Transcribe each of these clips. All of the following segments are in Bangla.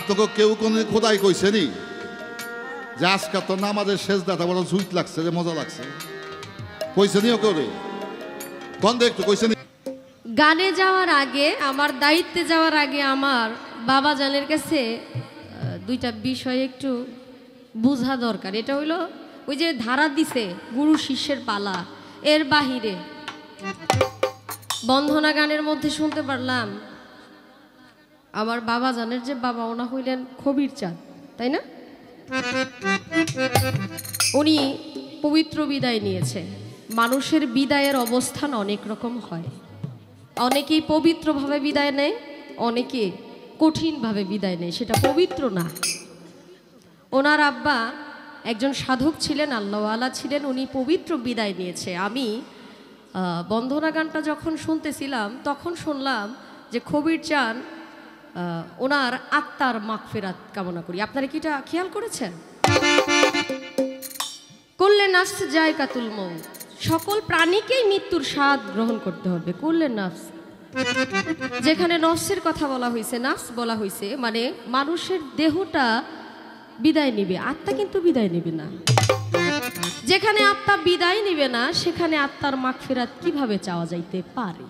তোকে কেউ কোনো খোদাই কইছে নি যে আজকে তো নামাজের শেষ দাতা বড় জুইট লাগছে রে, মজা লাগছে? কইছে নিও কেউ রে? কোন দেখতো কইছে নি? গানে যাওয়ার আগে, আমার দায়িত্বে যাওয়ার আগে আমার বাবা জানের কাছে দুইটা বিষয় একটু বোঝা দরকার। এটা হইলো ওই যে ধারা দিছে গুরু শিষ্যের পালা, এর বাহিরে বন্ধনা গানের মধ্যে শুনতে পারলাম আমার বাবা জানের যে বাবা, ওনা হইলেন কবির চাঁদ, তাই না? উনি পবিত্র বিদায় নিয়েছে। মানুষের বিদায়ের অবস্থান অনেক রকম হয়। অনেকেই পবিত্রভাবে বিদায় নেয়, অনেকে কঠিনভাবে বিদায় নেয়, সেটা পবিত্র না। ওনার আব্বা একজন সাধক ছিলেন, আল্লাহওয়ালা ছিলেন, উনি পবিত্র বিদায় নিয়েছে। আমি বন্দনা গানটা যখন শুনতেছিলাম তখন শুনলাম যে কবির চান ওনার আত্মার মাগফিরাত কামনা করি। আপনারা কি এটা খেয়াল করেছেন? কুল্লে নাফস জায়কাতুল মউত, সকল প্রাণীকেই মৃত্যুর স্বাদ গ্রহণ করতে হবে। কুল্লে নাফস, যেখানে নফসের কথা বলা হয়েছে, নাফস বলা হয়েছে, মানে মানুষের দেহটা বিদায় নিবে, আত্মা কিন্তু বিদায় নিবে না। যেখানে আত্মা বিদায় নিবে না সেখানে আত্মার মাগফিরাত কিভাবে চাওয়া যাইতে পারে?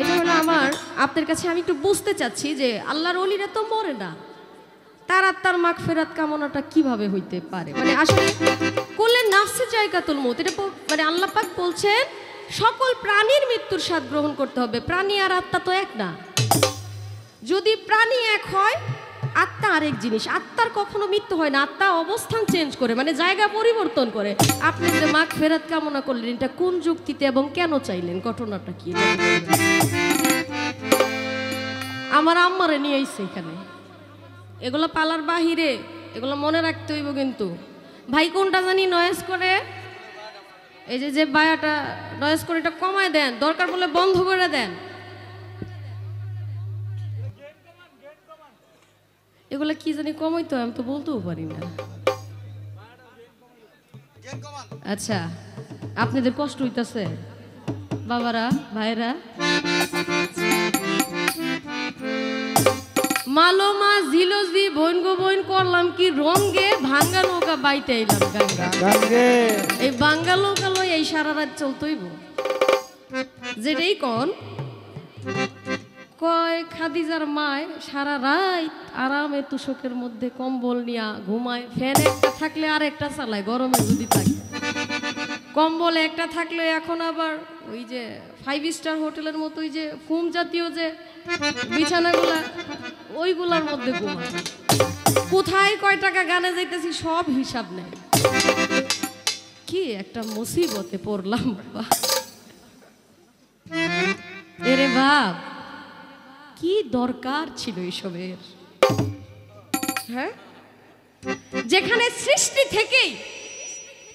এটা হলো আমার আপনার কাছে আমি একটু বুঝতে চাচ্ছি যে আল্লাহর ওলিরা তো মরে না, তার আত্মার মাগফিরাত কামনাটা কিভাবে হইতে পারে? মানে আসলে কুল্লে নাফসে জায়গাতুল মউত, এটা মানে আল্লাহ পাক বলছেন সকল প্রাণীর মৃত্যুর স্বাদ গ্রহণ করতে হবে। প্রাণী আর আত্মা তো এক না। যদি প্রাণী এক হয়, আত্মা আরেক জিনিস। আত্মার কখনো মৃত্যু হয় না, আত্মা অবস্থান চেঞ্জ করে, মানে জায়গা পরিবর্তন করে। আপনি যে মাগফিরাত কামনা করলেন, এটা কোন যুক্তিতে এবং কেন চাইলেন? ঘটনাটা কি? আমার আম্মারে নিয়ে আইছে এখানে, এগুলো পালার বাহিরে, এগুলো মনে রাখতে হইব। কিন্তু ভাই কোনটা জানি নয়েজ করে, এই যে বায়াটা নয়েজ করে, এটা কমায় দেন, দরকার বলে বন্ধ করে দেন। এগুলো কি জানি কমাইতো, আমি তো বলতেও পারি না। আচ্ছা, আপনাদের কষ্ট হইতাছে বাবারা, ভাইরা? মালোমা জিলোজি বইন গো বইন করলাম কি রঙ্গে, ভাঙ্গা নৌকা বাইতে এলাম গাঙ্গে। এই ভাঙ্গা নৌকা লই এই সারা রাত চলতইব। যেটাই কন কয় খাদিজার মায় সারা রাত আরামে তুষকের মধ্যে কম্বল নিয়া ঘুমায়। ফ্যান একটা থাকলে আর একটা চালায়, গরমে যদি থাকে। কম্বল একটা থাকলে এখন আবার ওই যে 5 স্টার হোটেলের মতো ওই যে ফুম জাতীয় যে বিছানাগুলা, ওইগুলার মধ্যে ঘুমায়। কোথায় কয় টাকা গানে যাইতেছি সব হিসাব নেই। কি একটা মুসিবতে পড়লাম বাবা। এরে বাপ, কি দরকার ছিল এসবের? হ্যাঁ, যেখানে সৃষ্টি থেকেই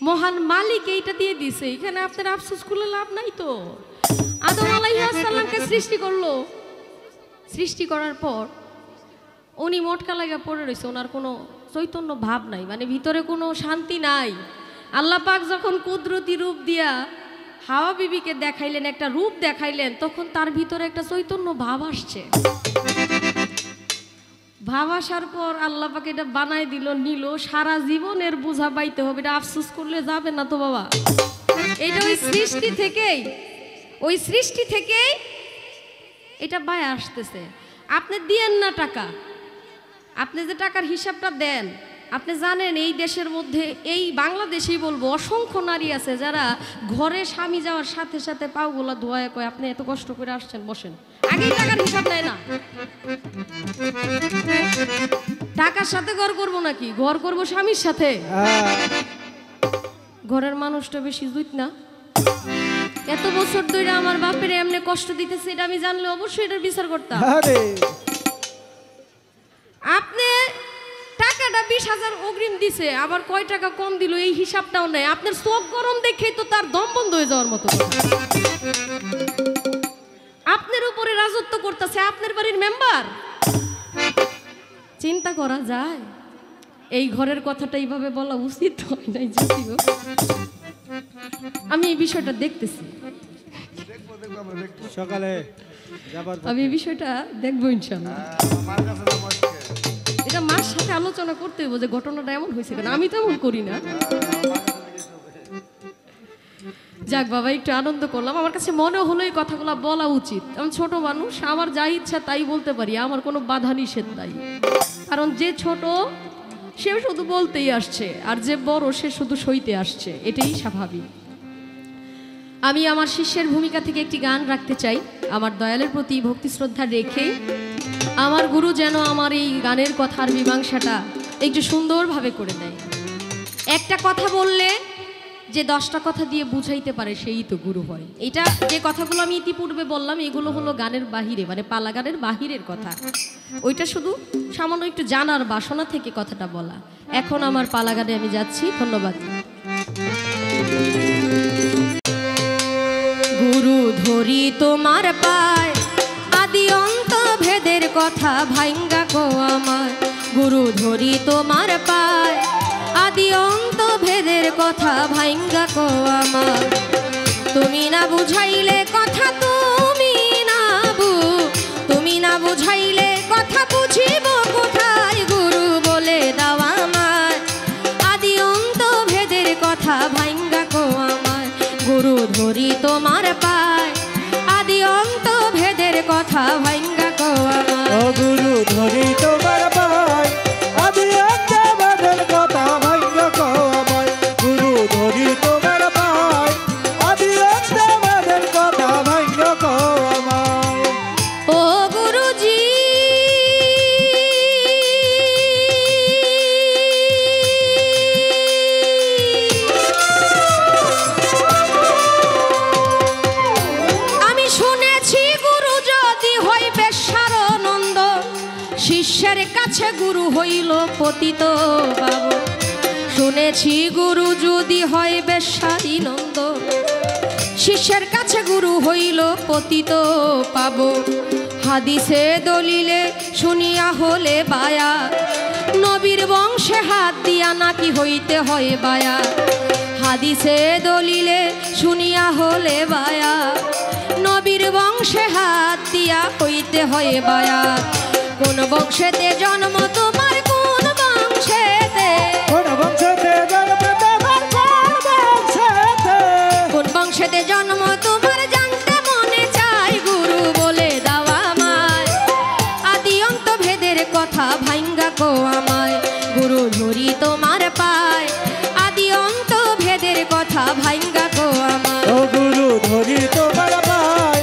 মহান মালিক এইটা দিয়ে দিছে, এখানে আপনার আফসোস করলে লাভ নাই তো। আদম আলাইহিস সালামকে সৃষ্টি করলো, সৃষ্টি করার পর উনি মোটকা লাগা পড়ে রয়েছে, ওনার কোনো চৈতন্য ভাব নাই, মানে ভিতরে কোনো শান্তি নাই। আল্লাহ পাক যখন কুদরতি রূপ দিয়া হাওয়া বিবিকে দেখাইলেন, একটা রূপ দেখাইলেন, তখন তার ভিতরে একটা চৈতন্য ভাব আসছে। ভাব আসার পর আল্লাহ পাক এটা বানাই দিল, নিল, সারা জীবনের বোঝা বাইতে হবে। এটা আফসোস করলে যাবে না তো বাবা। এটা ওই সৃষ্টি থেকেই, ওই সৃষ্টি থেকেই এটা বায় আসতেছে। আপনি দিয়েন না টাকা, আপনি যে টাকার হিসাবটা দেন, আপনি জানেন এই দেশের মধ্যে, এই বাংলাদেশেই বলবো, অসংখ্য নারী আছে যারা ঘরে স্বামী যাওয়ার সাথে সাথে পাওগুলা ধোয়ায় কয় আপনি এত কষ্ট করে আসছেন, বসেন। আগেই টাকার হিসাব নেয় না। টাকার সাথে ঘর করবো নাকি? ঘর করবো স্বামীর সাথে। ঘরের মানুষটা বেশি জুত না। এত বছর ধরে আমার বাপের এমনি কষ্ট দিতেছে, এটা আমি জানলে অবশ্যই এটার বিচার করতাম। আপনি টাকাটা 20,000 অগ্রিম দিছে, আবার কয় টাকা কম দিল এই হিসাবটাও নেই। আপনার চোখ গরম দেখেই তো তার দম বন্ধ হয়ে যাওয়ার মতো। আপনার উপরে রাজত্ব করতেছে আপনার বাড়ির মেম্বার। চিন্তা করা যায়? এই ঘরের কথাটা এইভাবে বলা উচিত হয় নাই, যদিও আমি এই বিষয়টা দেখতেছি, সকালে আমি এই বিষয়টা দেখবো ইনশাআল্লাহ। আলোচনা করতে হইব যে ঘটনাটা এমন হয়েছে কেন, আমি তো এমন করি না। যাক বাবা, একটু আনন্দ করলাম। আমার কাছে মনে হলো এই কথাগুলো বলা উচিত। আমি ছোট মানুষ, আমার যা ইচ্ছা তাই বলতে পারি, আমার কোনো বাধা নিষেধ নাই। কারণ যে ছোট সে শুধু বলতেই আসছে, আর যে বড় সে শুধু সইতে আসছে, এটাই স্বাভাবিক। আমি আমার শিষ্যের ভূমিকা থেকে একটি গান রাখতে চাই, আমার দয়ালের প্রতি ভক্তি শ্রদ্ধা রেখে। আমার গুরু যেন আমার এই গানের কথার মীমাংসাটা একটু সুন্দরভাবে করে দেয়। একটা কথা বললে যে 10টা কথা দিয়ে বুঝাইতে পারে সেই তো গুরু হয়। এটা যে কথাগুলো আমি ইতিপূর্বে বললাম এগুলো হলো গানের বাহিরে, মানে পালা গানের বাহিরের কথা। ওইটা শুধু সামান্য একটু জানার বাসনা থেকে কথাটা বলা। এখন আমার পালা গানে আমি যাচ্ছি। ধন্যবাদ। গুরু ধরি তোমার পায়, আদি অন্ত ভেদের কথা ভাঙ্গা কো আমার। গুরু ধরি তোমার পায়, আদি অন্ত ভেদের কথা ভাঙ্গা কো আমার। তুমি না বুঝাইলে কথা, তুমি না বুঝাইলে কথা বুঝিব কোথায়। গুরু বলে দাও আমার, আদি অন্ত ভেদের কথা ভাঙ্গা কো আমার। গুরু ধরি তোমার পায়, আদি অন্ত ভেদের কথা ভাঙ্গা কো আমার। গুরু ধরি তোমার পায়, আদি অন্ত ভেদের কথা ভাঙ্গা কো আমার। গুরু ধরি তোমার পায়, আদি অন্ত ভেদের কথা ভাঙ্গা কো আমার। ও গুরুজি আমি শুনেছি গুরু যদি হইবে সারনন্দ, শিষ্যের কাছে গুরু হইল পতিত পাব। শুনেছি গুরু যদি হইবে সারিনন্দ, শিষ্যের কাছে গুরু হইল পতিত পাব। হাদিসে দলিলে শুনিয়া হলে বায়া, নবীর বংশে হাত দিয়া নাকি হইতে হয় বায়া। হাদিসে দলিলে শুনিয়া হলে বায়া, নবীর বংশে হাত দিয়া হইতে হয় বায়া। কোন বংশেতে জন্ম তোমার, কোন বংশেতে, কোন বংশেতে জন্ম তোমার, কোন বংশেতে, কোন বংশেতে জন্ম তোমার জানতে মনে চাই। গুরু বলে দাও আমায়, আদি অন্ত ভেদের কথা ভাঙ্গা কো আমায়। গুরু ধরি তোমার পায়, আদি অন্ত ভেদের কথা ভাঙ্গা কো আমায়। ও গুরু ধরি তোমার পায়,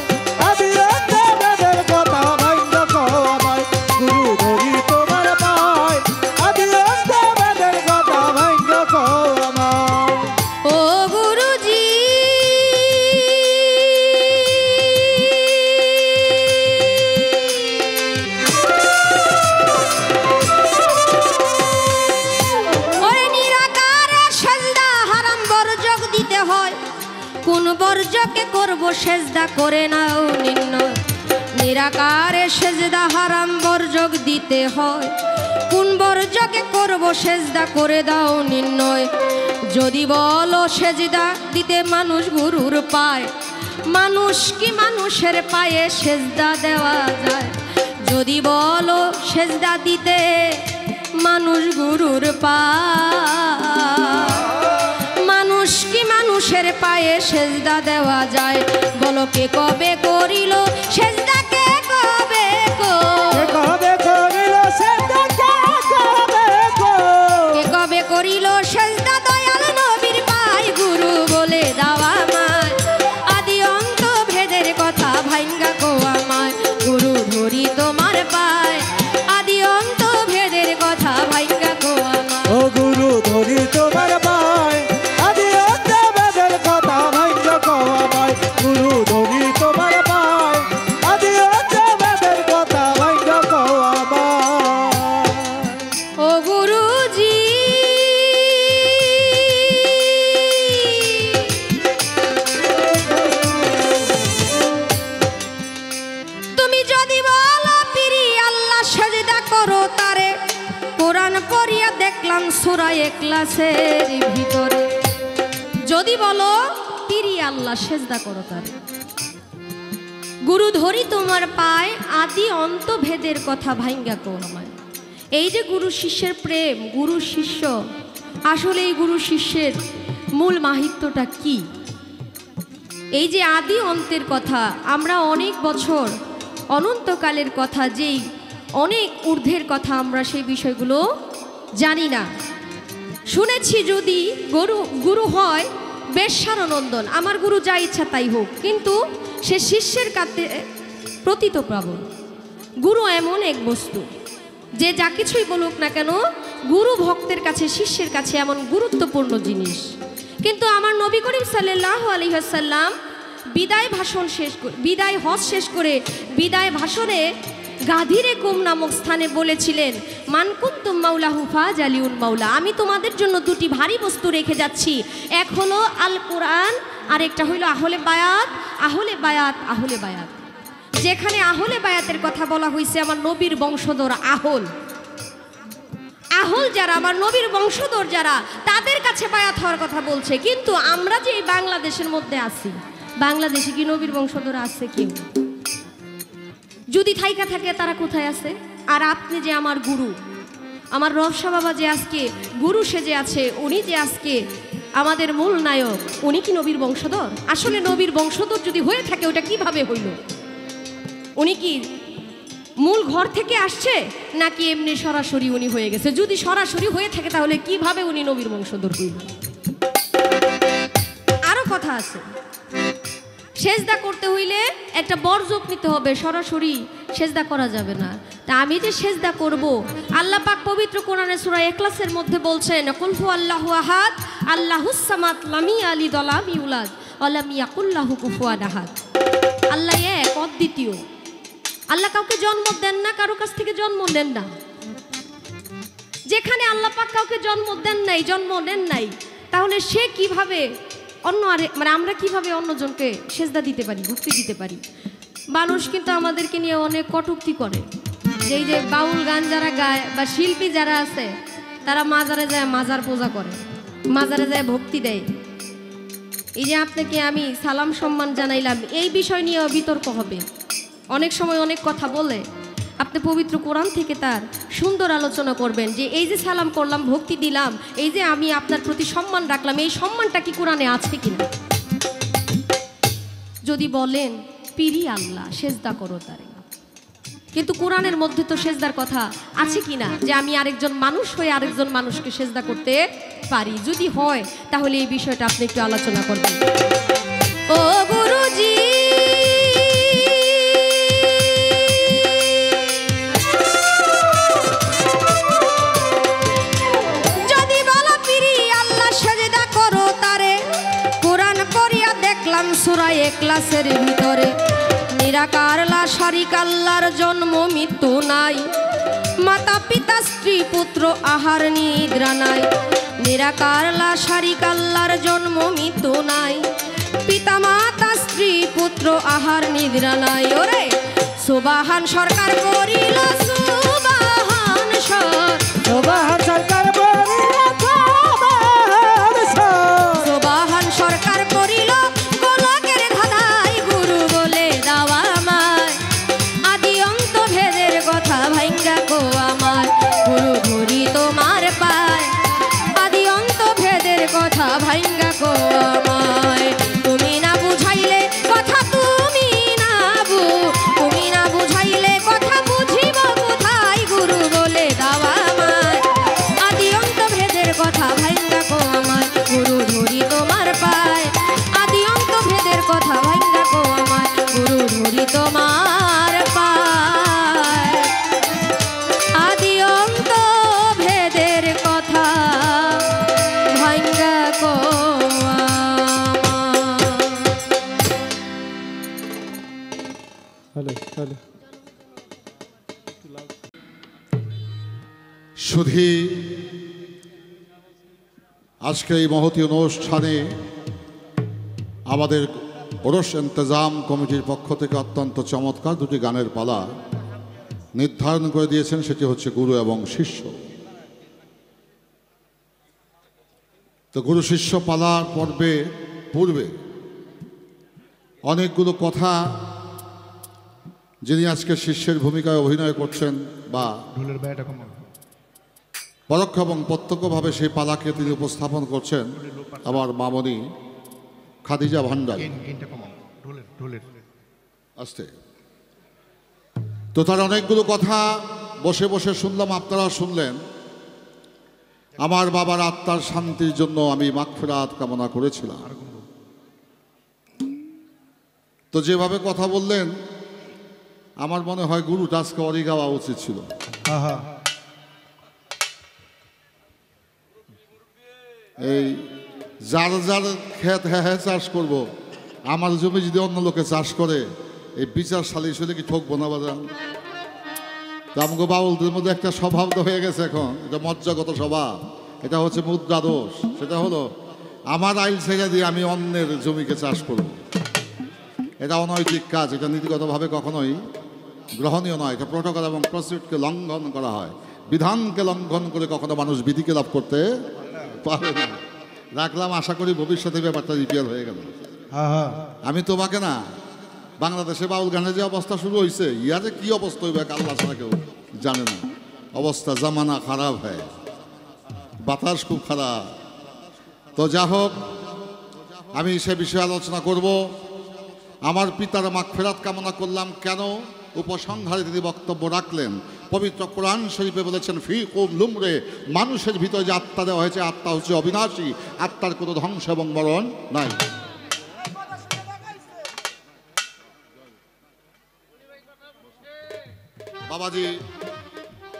আদি অন্ত ভেদের কথা ভাঙ্গা কো আমায়। গুরু ধরি তোমার পায়, আদি অন্ত ভেদের কথা ভাঙ্গা কো আমায়। ও গুরুজি ওরে নিরাকারে সেজদা হারাম বর্জক দিতে হয়, কোন বর্জকে করব সেজদা করে নাও নির্ণয়। নিরাকারে সেজদা হারাম বর্জক দিতে হয়, কোন বর্জকে করব সেজদা করে দাও নির্ণয়। যদি বলো সেজদা দিতে মানুষ গুরুর পায়, মানুষ কি মানুষের পায়ে সেজদা দেওয়া যায়? যদি বলো সেজদা দিতে মানুষ গুরুর পায়, মানুষ কি মানুষের পায়ে সেজদা দেওয়া যায়? বলো কে কবে করিল সেজদা, কে কবে কে কবে করিল সেজদা, কে কবে কে কবে করিল সেজদা দয়াল নবীর পায়। গুরু বলে দাও আমায়, আদি অন্ত ভেদের কথা ভাঙ্গা কো আমায়। গুরু ধরি তোমার পায়, আদি অন্ত ভেদের কথা ভাঙ্গা কো আমায়। ও গুরু ধরি তোমার পায়, আদি অন্ত ভেদের কথা ভাঙ্গা কো আমায়। গুরু ধরি তোমার পায়, আদি অন্ত ভেদের কথা ভাঙ্গা কো আমায়। ও গুরুজি তুমি যদি বলো পিরি আল্লাহ সেজদা করো তারে, কোরআন পড়িয়া দেখলাম সূরা ইখলাসের ভিতরে। যদি বলো পিরি আল্লাহ সেজদা করো তারে, গুরু ধরি তোমার পায়, আদি অন্ত ভেদের কথা ভাঙ্গা কো আমায়। এই যে গুরু শিষ্যের প্রেম, গুরু শিষ্য, আসলে এই গুরু শিষ্যের মূল মাহিত্যটা কি? এই যে আদি অন্তের কথা, আমরা অনেক বছর অনন্তকালের কথা, যেই অনেক ঊর্ধ্বের কথা, আমরা সেই বিষয়গুলো জানি না। শুনেছি যদি গুরু হয় বেশ্যারনন্দন, আমার গুরু যা ইচ্ছা তাই হোক, কিন্তু সে শিষ্যের কাছে প্রতীতপ্রবণ। গুরু এমন এক বস্তু যে যা কিছুই বলুক না কেন, গুরু ভক্তের কাছে, শিষ্যের কাছে এমন গুরুত্বপূর্ণ জিনিস। কিন্তু আমার নবী করিম সাল্লাল্লাহু আলাইহি ওয়াসাল্লাম বিদায় হজ শেষ করে বিদায় ভাষণে গাধিরে কুম নামক স্থানে বলেছিলেন, মান কুনতুম মাওলাহু ফাজালিউল মাওলা, আমি তোমাদের জন্য দুটি ভারী বস্তু রেখে যাচ্ছি, এক হলো আল কোরআন, আর একটা হইল আহলে বায়াত। আহলে বায়াত, আহলে বায়াত, যেখানে আহলে বায়াতের কথা বলা হয়েছে, আমার নবীর বংশধর আহল যারা, আমার নবীর বংশধর যারা, তাদের কাছে বায়াত হওয়ার কথা বলছে। কিন্তু আমরা যে এই বাংলাদেশের মধ্যে আছি, বাংলাদেশে কি নবীর বংশধর আছে কেউ? যদি থাইকা থাকে তারা কোথায় আছে? আর আপনি যে আমার গুরু, আমার রবসা বাবা যে আজকে গুরু সেজে আছে, উনি যে আজকে আমাদের মূল নায়ক, উনি কি নবীর বংশধর? আসলে নবীর বংশধর যদি হয়ে থাকে, ওটা কিভাবে হইল? উনি কি মূল ঘর থেকে আসছে, নাকি এমনি সরাসরি উনি হয়ে গেছে? যদি সরাসরি হয়ে থাকে, তাহলে কিভাবে উনি নবীর বংশধর হইল? আরো কথা আছে, সেজদা করতে হইলে একটা বরজোপ নিতে হবে, সরাসরি সেজদা করা যাবে না। তা আমি যে সেজদা করব, আল্লাহ পাক পবিত্র কোরআনে সূরা ইখলাসের মধ্যে বলছেন, কুল হুয়াল্লাহু আহাদ আল্লাহুস সামাদ লাম ইয়ালিদ ওয়া লাম ইউলাদ ওয়া লাম ইয়াকুল লাহু কুফুয়ান আহাদ। আল্লাহ এক, অদ্বিতীয়। আল্লাহ কাউকে জন্ম দেন না, কারো কাছ থেকে জন্ম নেন না। যেখানে আল্লাহ পাক কাউকে জন্ম দেন নাই, জন্ম নেন নাই, তাহলে সে কিভাবে আমরা কিভাবে অন্যজনকে সেজদা দিতে পারি, ভক্তি দিতে পারি? মানুষ কিন্তু আমাদেরকে নিয়ে অনেক কটূক্তি করে। এই যে বাউল গান যারা গায় বা শিল্পী যারা আছে, তারা মাজারে যায় মাজার পূজা করে, মাজারে যায় ভক্তি দেয়। এই যে আপনাকে আমি সালাম সম্মান জানাইলাম, এই বিষয় নিয়েও বিতর্ক হবে। অনেক সময় অনেক কথা বলে, আপনি পবিত্র কোরআন থেকে তার সুন্দর আলোচনা করবেন যে এই যে সালাম করলাম, ভক্তি দিলাম, এই যে আমি আপনার প্রতি সম্মান রাখলাম, এই সম্মানটা কি কোরআনে আছে কিনা? যদি বলেন পিরি আল্লাহ, সেজদা করো তারে, কিন্তু কোরআনের মধ্যে তো সেজদার কথা আছে কিনা, যে আমি আরেকজন মানুষ হয়ে আরেকজন মানুষকে সেজদা করতে পারি? যদি হয়, তাহলে এই বিষয়টা আপনি একটু আলোচনা করবেন। ও গুরুজি, সূরা ইখলাসের ভিতরে, নিরাকার লা শারিক আল্লাহর জন্ম মৃত্যু নাই, মাতা পিতা স্ত্রী পুত্র আহার নিদ্রা নাই। নিরাকার লা শারিক আল্লাহর জন্ম মৃত্যু নাই, পিতা মাতা স্ত্রী পুত্র আহার নিদ্রা নাই। ওরে সুবহান সরকার করিল, সুবহান সরকার করিল, সুবহান সরকার করিল, ভাইঙ্গা কো আমায়। তুমি না বুঝাইলে কথা, তুমি না বুঝাইলে কথা বুঝিব কোথায়? গুরু বলে দাও আমায়, আদি অন্ত ভেদের কথা ভাইঙ্গা কো আমায়। গুরু ধরি তোমার পায়, আদি অন্ত ভেদের কথা ভাইঙ্গা কো আমায়। গুরু ধরি তোমার পায়, আদি অন্ত ভেদের কথা ভাইঙ্গা কো আমায়। শুধু আজকে এই মহতী অনুষ্ঠানে আমাদের ওরস ইন্তজাম কমিটির পক্ষ থেকে অত্যন্ত চমৎকার দুটি গানের পালা নির্ধারণ করে দিয়েছেন, সেটি হচ্ছে গুরু এবং শিষ্য। তো গুরু শিষ্য পালার পূর্বে অনেকগুলো কথা যিনি আজকে শিষ্যের ভূমিকায় অভিনয় করছেন বা পরোক্ষ এবং প্রত্যক্ষভাবে সেই পালাকে তিনি উপস্থাপন করছেন আমার মামনি খাদিজা ভান্ডারী। আস্তে তো তার অনেকগুলো কথা বসে বসে শুনলাম, আপনারা শুনলেন। আমার বাবার আত্মার শান্তির জন্য আমি মাগফিরাত কামনা করেছিলাম। তো যেভাবে কথা বললেন আমার মনে হয় গুরু আজকে অরি গাওয়া উচিত ছিল। এই যার যার ক্ষেত হ্যাঁ চাষ করব, আমার জমি যদি অন্য লোকে চাষ করে এই বিচার সালিশ হলে কি ঠকবো না বাজান? তো আমাকে বাউলদের মধ্যে একটা স্বভাব তো হয়ে গেছে এখন, এটা মজ্জাগত স্বভাব, এটা হচ্ছে মুদ্রা দোষ। সেটা হলো আমার আইল ছেড়ে দিয়ে আমি অন্যের জমিকে চাষ করব। এটা অনৈতিক কাজ, এটা নীতিগতভাবে কখনোই গ্রহণীয় নয়। এটা প্রোটোকল এবং প্রসিডিউরকে লঙ্ঘন করা হয়। বিধানকে লঙ্ঘন করে কখনো মানুষ বিধিকে লাভ করতে পারে না। রাখলাম, আশা করি ভবিষ্যতে ব্যাপারটা রিপেয়ার হয়ে গেল। আমি তোমাকে না, বাংলাদেশে বাউল গানের যে অবস্থা শুরু হয়েছে, ইয়াতে কি অবস্থা হইবে আল্লাহ ছাড়া কেউ জানে না। অবস্থা জামানা খারাপ হয়, বাতাস খুব খারাপ। তো যা হোক, আমি সে বিষয়ে আলোচনা করব। আমার পিতার মাগফিরাত কামনা করলাম কেন? উপসংহারে তিনি বক্তব্য রাখলেন। পবিত্র কোরআন শরীফে বলেছেন, ফি কুম লুমরে, মানুষের ভিতরে যে আত্মা দেওয়া হয়েছে, আত্মা হচ্ছে অবিনাশী, আত্মার কোনো ধ্বংস এবং মরণ নাই। বাবাজি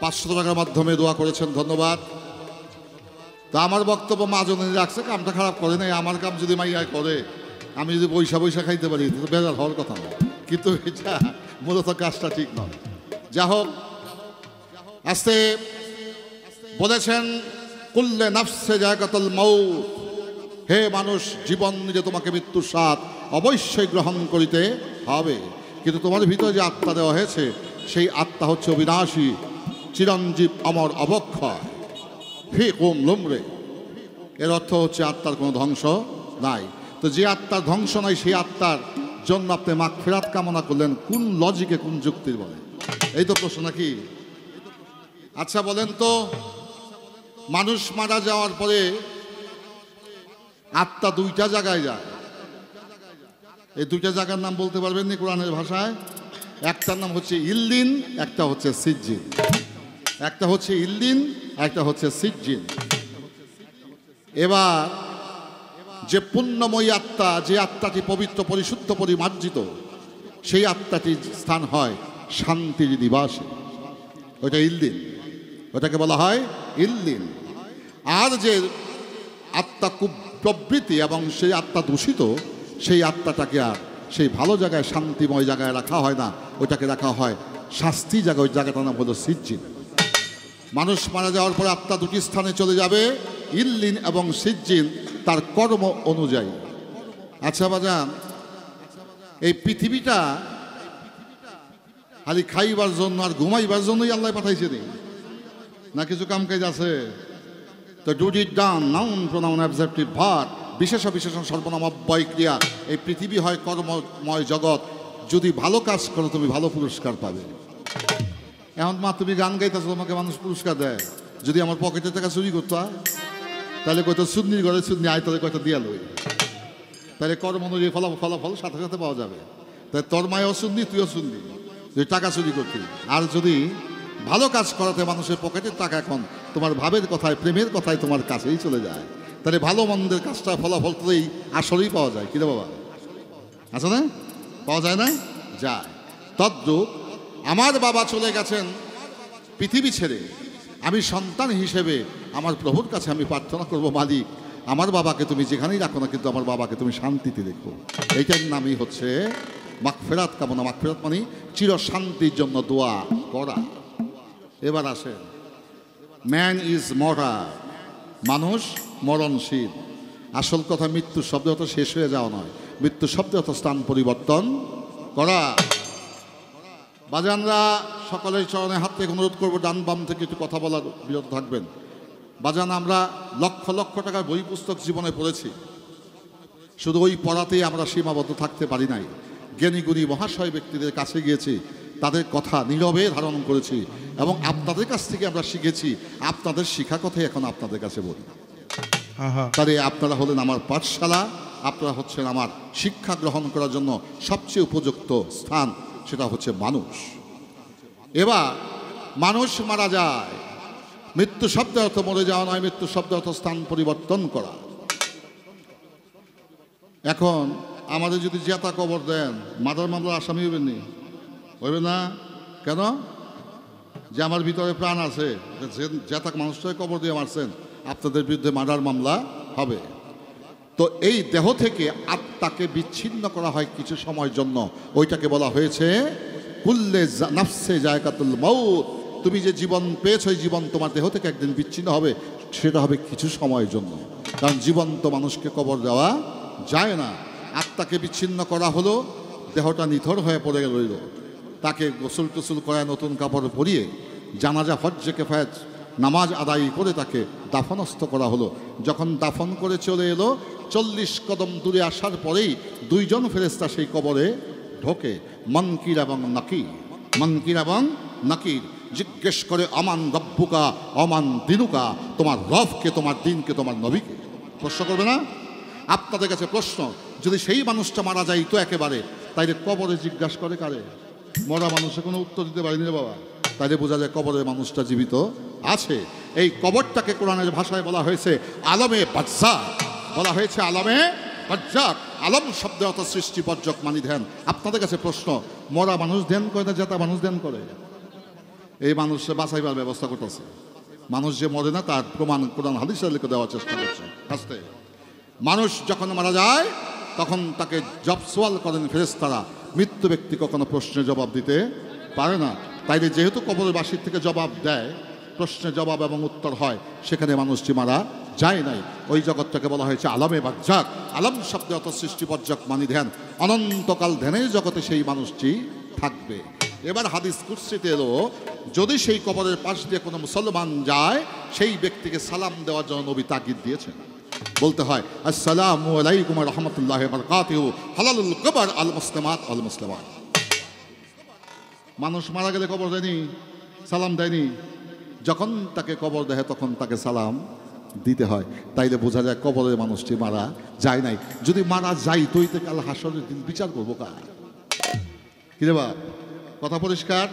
500 টাকার মাধ্যমে দোয়া করেছেন, ধন্যবাদ। তা আমার বক্তব্য মা জননী রাখছে, কামটা খারাপ করে নাই। আমার কাম যদি মাইয়ায় করে, আমি যদি বৈশা বৈশা খাইতে পারি তো বেজার হওয়ার কথা নয়, কিন্তু এটা মূলত কাজটা ঠিক নয়। যা হোক, আস্তে বলেছেন, কুল্লে নাফসে জায়গাতুল মাউত, হে মানুষ, জীবন যে তোমাকে মৃত্যুর স্বাদ অবশ্যই গ্রহণ করিতে হবে। কিন্তু তোমার ভিতরে যে আত্মা দেওয়া হয়েছে, সেই আত্মা হচ্ছে অবিনাশী, চিরঞ্জীব, অমর, অবক্ষয়। ফি কুম লুমরে, এর অর্থ হচ্ছে আত্মার কোনো ধ্বংস নাই। তো যে আত্মার ধ্বংস নাই, সেই আত্মার জন্য আপনি মাগফিরাত কামনা করলেন কোন লজিকে, কোন যুক্তির বলে? এই তো প্রশ্ন নাকি? আচ্ছা বলেন তো, মানুষ মারা যাওয়ার পরে আত্মা দুইটা জায়গায় যায়। এই দুইটা জায়গার নাম বলতে পারবেন নি কোরআনের ভাষায়? একটার নাম হচ্ছে ইল্লিন, একটা হচ্ছে সিজ্জিন। একটা হচ্ছে ইল্লিন, একটা হচ্ছে সিজ্জিন। এবার যে পুণ্যময়ী আত্মা, যে আত্মাটি পবিত্র, পরিশুদ্ধ, পরিমার্জিত, সেই আত্মাটির স্থান হয় শান্তির নিবাসে, ওইটা ইল্লিন, ওটাকে বলা হয় ইল্লিন। আর যে আত্মা খুব প্রবৃত্তি এবং সেই আত্মা দূষিত, সেই আত্মাটাকে আর সেই ভালো জায়গায়, শান্তিময় জায়গায় রাখা হয় না, ওইটাকে রাখা হয় শাস্তি জায়গায়। ওই জায়গাটার নাম হলো সিজ্জিন। মানুষ মারা যাওয়ার পরে আত্মা দুটি স্থানে চলে যাবে, ইল্লিন এবং সিজ্জিন, তার কর্ম অনুযায়ী। আচ্ছা বাজান, এই পৃথিবীটা খালি খাইবার জন্য আর ঘুমাইবার জন্যই আল্লাহ পাঠাইছে না কিছু কাম কাজ আছে? তো do it done, noun pronoun objective verb, বিশেষ বিশেষণ সর্বনাম অব্যয় ক্রিয়া। এই পৃথিবী হয় কর্মময় জগৎ। যদি ভালো কাজ করো তুমি ভালো পুরস্কার পাবে। এখন মা তুমি গান গাইতেছো, তোমাকে মানুষ পুরস্কার দেয়। যদি আমার পকেটের টাকা চুরি করতো তাহলে কয়তো সুন্নির ঘরে সুন্নি আয়, তাহলে কয়তো দিয়া লই, তাহলে কর্ম অনুযায়ী ফলাফল সাথে সাথে পাওয়া যাবে। তাই তোর মায়ও শুননি, তুইও শুননি, তুই টাকা চুরি করতি। আর যদি ভালো কাজ করাতে মানুষের পকেটের টাকা এখন তোমার ভাবের কথায়, প্রেমের কথায় তোমার কাছেই চলে যায়, তাহলে ভালো মন্দের কাজটা ফলাফল তোই আসলেই পাওয়া যায়। কিরে বাবা, আছে না? পাওয়া যায় না? যায়। তদ্রূপ আমার বাবা চলে গেছেন পৃথিবী ছেড়ে। আমি সন্তান হিসেবে আমার প্রভুর কাছে আমি প্রার্থনা করব, মালিক আমার বাবাকে তুমি যেখানেই রাখো না, কিন্তু আমার বাবাকে তুমি শান্তিতে দেখো। এইটার নামই হচ্ছে মাগফিরাত কামনা। মাগফিরাত মানে চির শান্তির জন্য দোয়া করা। এবার আসে, ম্যান ইজ মর্টাল, মানুষ মরণশীল। আসল কথা, মৃত্যু শব্দ অত শেষ হয়ে যাওয়া নয়, মৃত্যু শব্দ অত স্থান পরিবর্তন করা। বাজানরা সকলের চরণে হাত থেকে অনুরোধ করবো, ডান বাম থেকে একটু কথা বলার বিরত থাকবেন। বাজান, আমরা লক্ষ লক্ষ টাকার বই পুস্তক জীবনে পড়েছি, শুধু ওই পড়াতেই আমরা সীমাবদ্ধ থাকতে পারি নাই। জ্ঞানী গুণী মহাশয় ব্যক্তিদের কাছে গিয়েছি, তাদের কথা নীরবে ধারণ করেছি এবং আপনাদের কাছ থেকে আমরা শিখেছি, আপনাদের শিক্ষা কথাই এখন আপনাদের কাছে বলি। তাহলে আপনারা হলেন আমার পাঠশালা, আপনারা হচ্ছেন আমার শিক্ষা গ্রহণ করার জন্য সবচেয়ে উপযুক্ত স্থান, সেটা হচ্ছে মানুষ। এবার মানুষ মারা যায়, মৃত্যু শব্দের অর্থ মরে যাওয়া নয়, মৃত্যু শব্দের অর্থ স্থান পরিবর্তন করা। এখন আমাদের যদি জেতা কবর দেন, মার্ডার মামলার আসামি হইবেন নি? হইবে না? কেন? যে আমার ভিতরে প্রাণ আছে, জেতা মানুষটাকে কবর দিয়ে মারছেন, আপনাদের বিরুদ্ধে মার্ডার মামলা হবে। তো এই দেহ থেকে আত্মাকে বিচ্ছিন্ন করা হয় কিছু সময়ের জন্য, ওইটাকে বলা হয়েছে কুল্লে নাফসে জায়গাতুল মাউত। তুমি যে জীবন পেয়েছো, এই জীবন তোমার দেহ থেকে একদিন বিচ্ছিন্ন হবে, সেটা হবে কিছু সময়ের জন্য, কারণ জীবন্ত মানুষকে কবর দেওয়া যায় না। আত্মাকে বিচ্ছিন্ন করা হলো, দেহটা নিথর হয়ে পড়ে রইল, তাকে গোসল টোসল করায় নতুন কাপড় পরিয়ে জানাজা হজ্জে কেফায়েত নামাজ আদায় করে তাকে দাফনস্থ করা হলো। যখন দাফন করে চলে এলো, 40 কদম দূরে আসার পরেই দুইজন ফেরেশতা সেই কবরে ঢোকে, মনকির এবং নাকির। মনকির এবং নাকির জিজ্ঞেস করে, আমান রব্বুকা অমান দিনুকা, তোমার রবকে, তোমার দিনকে, তোমার নবীকে। প্রশ্ন করবে না? আপনাদের কাছে প্রশ্ন, যদি সেই মানুষটা মারা যায় তো একেবারে, তাইলে কবরে জিজ্ঞাসা করে কারে? মরা মানুষে কোনো উত্তর দিতে পারিনি রে বাবা। তাইলে বোঝা যায় কবরের মানুষটা জীবিত আছে। এই কবরটাকে কোরআনের ভাষায় বলা হয়েছে আলমে বাজ্জাক, বলা হয়েছে আলমে বাজ্জাক। আলম শব্দ অর্থ সৃষ্টি, বর্জক মানি ধ্যান। আপনাদের কাছে প্রশ্ন, মরা মানুষ ধ্যান করে না জেতা মানুষ ধ্যান করে? এই মানুষে বাঁচাইবার ব্যবস্থা করতেছে। মানুষ যে মরে না তার প্রমাণ কোরআন হাদিসে লিখে দেওয়ার চেষ্টা করছে। আস্তে মানুষ যখন মারা যায় তখন তাকে জব সোয়াল করেন ফেরেশতারা। মৃত্যু ব্যক্তি কখনো প্রশ্নের জবাব দিতে পারে না। তাইলে যেহেতু কবরের বাসির থেকে জবাব দেয়, প্রশ্নের জবাব এবং উত্তর হয়, সেখানে মানুষটি মারা যায় নাই। ওই জগৎটাকে বলা হয়েছে আলমে বাজ্জাক। আলম শব্দে অত সৃষ্টি বর্জক মানি ধ্যান, অনন্তকাল ধ্যানের জগতে সেই মানুষটি থাকবে। এবার হাদিস কুদসিতে এলো, যদি সেই কবরের পাশ দিয়ে কোনো মুসলমান যায়, সেই ব্যক্তিকে সালাম দেওয়ার জন্য নবী তাগিদ দিয়েছেন। বলতে হয় আসসালামু আলাইকুম ওয়া রাহমাতুল্লাহি ওয়া বারাকাতুহু, হালালুল কবর আল মুসলিমাত আল মুসলিমাত। মানুষ মারা গেলে কবর দেয়নি, সালাম দেয়নি। যখন তাকে কবর দেয় তখন তাকে সালাম দিতে হয়। তাইলে বোঝা যায় কবরের মানুষটি মারা যায় নাই। যদি মারা যায় তুই তো কাল হাসরের দিন বিচার করবো কার? কি রে বা, কথা পরিষ্কার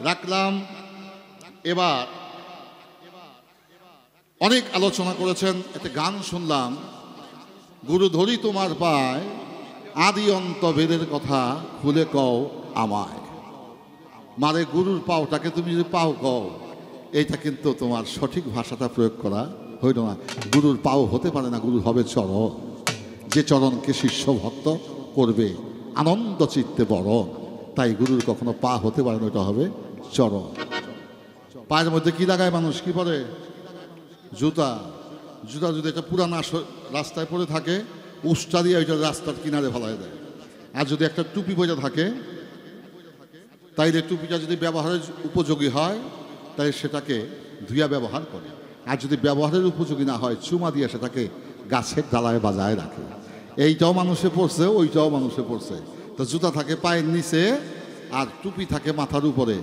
রাখলাম। এবার অনেক আলোচনা করেছেন, একটা গান শুনলাম, গুরু ধরি তোমার পায়, আদি অন্ত বেদের কথা খুলে কও আমায়। মানে গুরুর পাওটাকে তুমি যদি পাও কও, এইটা কিন্তু তোমার সঠিক ভাষাটা প্রয়োগ করা হইল না। গুরুর পাও হতে পারে না, গুরু হবে চরণ। যে চরণকে শিষ্য ভক্ত করবে আনন্দ চিত্তে বড়, তাই গুরুর কখনো পা হতে পারে না, ওটা হবে চরণ। পায়ের মধ্যে কি লাগায় মানুষ, কি পরে? জুতা। জুতা যদি একটা পুরানা রাস্তায় পড়ে থাকে, উষ্টা দিয়ে ওইটা রাস্তার কিনারে ফেলায় দেয়। আর যদি একটা টুপি পরে থাকে, তাইলে টুপিটা যদি ব্যবহারের উপযোগী হয়, তাই সেটাকে ধুইয়া ব্যবহার করে। আর যদি ব্যবহারের উপযোগী না হয়, চুমা দিয়ে সেটাকে গাছের ডালায় বাজায় রাখে। এইটাও মানুষে পড়ছে, ওইটাও মানুষে পড়ছে। তো জুতা থাকে পায়ের নিচে আর টুপি থাকে মাথার উপরে।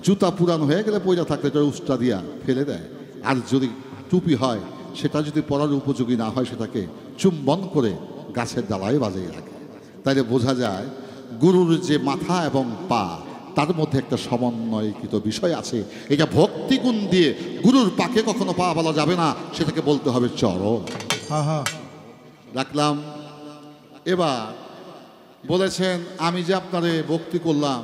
জুতা পুরানো হয়ে গেলে পয়লা থাকলে এটা উষ্টা দিয়া ফেলে দেয়। আর যদি টুপি হয়, সেটা যদি পরার উপযোগী না হয়, সেটাকে চুম্বন করে গাছের ডালায় বাজিয়ে রাখে। তাইলে বোঝা যায় গুরুর যে মাথা এবং পা, তার মধ্যে একটা সমন্বয়কৃত বিষয় আছে। এটা ভক্তিগুণ দিয়ে গুরুর পাকে কখনো পা বলা যাবে না, সেটাকে বলতে হবে চরণ। রাখলাম। এবার বলেছেন, আমি যে আপনারে ভক্তি করলাম,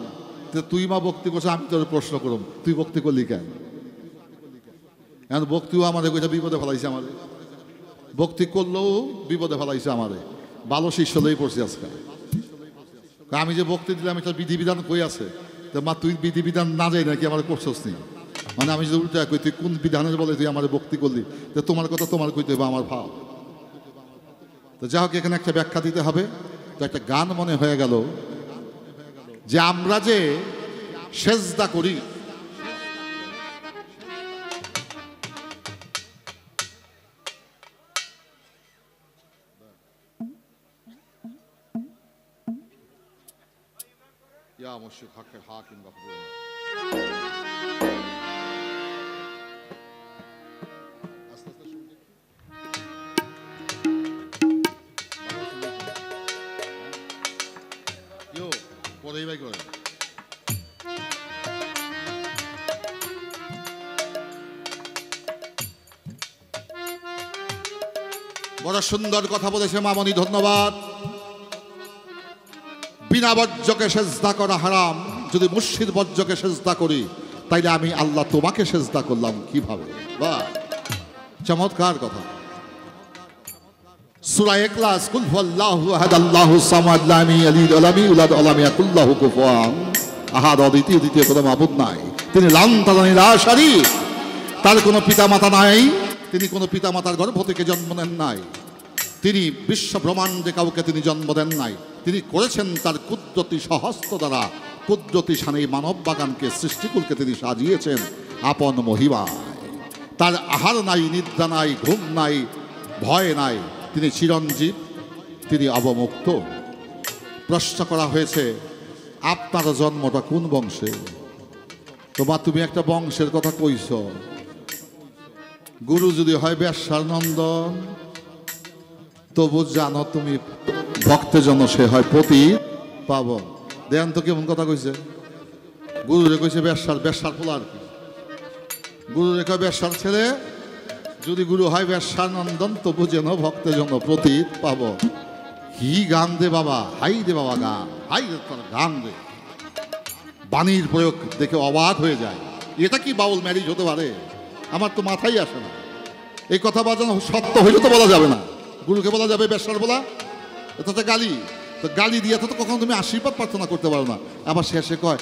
তুই মা ভক্তি করছো, আমি তোর প্রশ্ন করুম, তুই ভক্তি করলি কেন? এখন ভক্তিও আমাদের ওইটা বিপদে ফেলাইছে। আমাদের ভক্তি করলেও বিপদে ফেলাইছে। আমাদের ভালো শিষ্য লই পড়ছি আজকে। আমি যে ভক্তি দিলাম, এটা বিধিবিধান কই আছে? তো মা তুই বিধিবিধান না যাই নাকি আমার করছস নি? মানে আমি যদি উল্টা কই, তুই কোন বিধানের বলে তুই আমার ভক্তি করলি, তো তোমার কথা তোমার কইতে হবে, আমার ভাব। তো যাই হোক, এখানে একটা ব্যাখ্যা দিতে হবে। তো একটা গান মনে হয়ে গেল যে আমরা যে সেজদা করি, ইয়া মুশরিক হকের হাকিম বাবু বড় সুন্দর কথা বলেছে মামনি, ধন্যবাদ। বিনা বর্জ্যকে সেজদা করা হারাম, যদি মুর্শিদ বর্জ্যকে সেজদা করি তাইলে আমি আল্লাহ তোমাকে সেজদা করলাম কিভাবে? বাহ, চমৎকার কথা। সূরা ইখলাস, কুল হুয়াল্লাহু আহাদ আল্লাহুস সামাদ লাম ইয়ালিদ ওয়া লাম ইউলাদ ওয়া লাম ইয়াকুল লাহু কুফুয়ান আহাদ। অদ্বিতীয়, দ্বিতীয় কোনো মাবুদ নাই, তিনি লান্তানা নিরাশারী, তার কোনো পিতামাতা নাই, তিনি কোনো পিতামাতার গর্ভ থেকে জন্ম নেন নাই, তিনি বিশ্ব ব্রহ্মাণ্ডে কাউকে তিনি জন্ম দেন নাই, তিনি করেছেন তার কুদরতি সহস্ত দ্বারা, কুদরতি শানে মানব বাগানকে, সৃষ্টিকুলকে তিনি সাজিয়েছেন আপন মহিমায়। তার আহার নাই, নিদ্রা নাই, ঘুম নাই, ভয় নাই, তিনি চিরঞ্জীব, তিনি অবমুক্ত। প্রশ্ন করা হয়েছে আপনার জন্মটা কোন বংশে? তুমি একটা বংশের কথা কইছ, গুরু যদি হয় বেশ্যার নন্দন, তবু জানো তুমি ভক্তের জন্য সে হয় পতিত পাব। দেন তো কেমন কথা কইছে, গুরুরে কইছে বেশ্যার পোলা আর কি, গুরুরে কয় বেশ্যার ছেলে, যদি গুরু হয় বেশ্যার নন্দন, তবু যেন ভক্তের জন্য পতিত পাব। কি গান দে বাবা, হাই দে বাবা গান, হাই তোর গান দে। বাণীর প্রয়োগ দেখে অবাক হয়ে যায়, এটা কি বাউল ম্যারিজ হতে পারে? আমার তো মাথায় আসে না। এই কথা বাজানো সত্য হইলে তো বলা যাবে না, গুরুকে বলা যাবে বেশ্যার বলা? এটা তো গালি, তো গালি দিয়ে তো কখনো তুমি আশীর্বাদ প্রার্থনা করতে পারো না। আবার শেষে কয়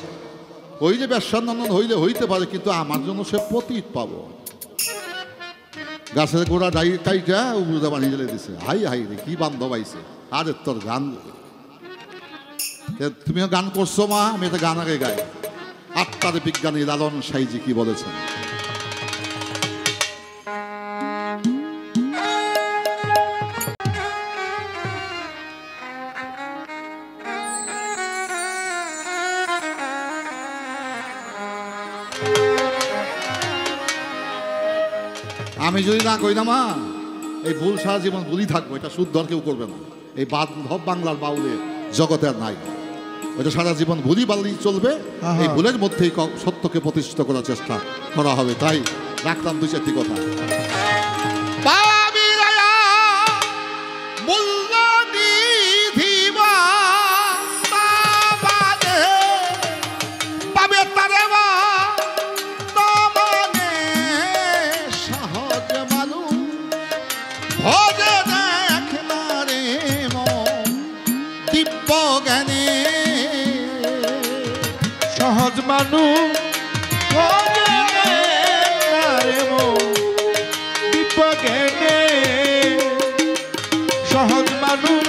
ওই যে বেশ্যার নন্দন হইলে হইতে পারে, কিন্তু আমার জন্য সে পতিত পাবো। গাছের গোড়া ডাই টাইটা উবুদা বানিয়ে জ্বেলে দিছে, হাই হাই রে কি বান্ধব আইছে। আরে তোর গান, তুমিও গান করছো মা, আমি একটা গান আগে গাই। আত্মার বিজ্ঞানী লালন সাইজি কি বলেছেন? আমি যদি না কই না মা, এই ভুল সারা জীবন ভুলই থাকবো, এটা শুদ্ধ আর কেউ করবে না। এই বান্ধব বাংলার বাউলের জগতে আর নাই, ওইটা সারা জীবন ভুলই বাড়লেই চলবে। এই ভুলের মধ্যেই সত্যকে প্রতিষ্ঠিত করার চেষ্টা করা হবে। তাই রাখলাম দুই চারটি কথা। সহজ মানুষ বিপজ্ঞানে, সহজ মানুষ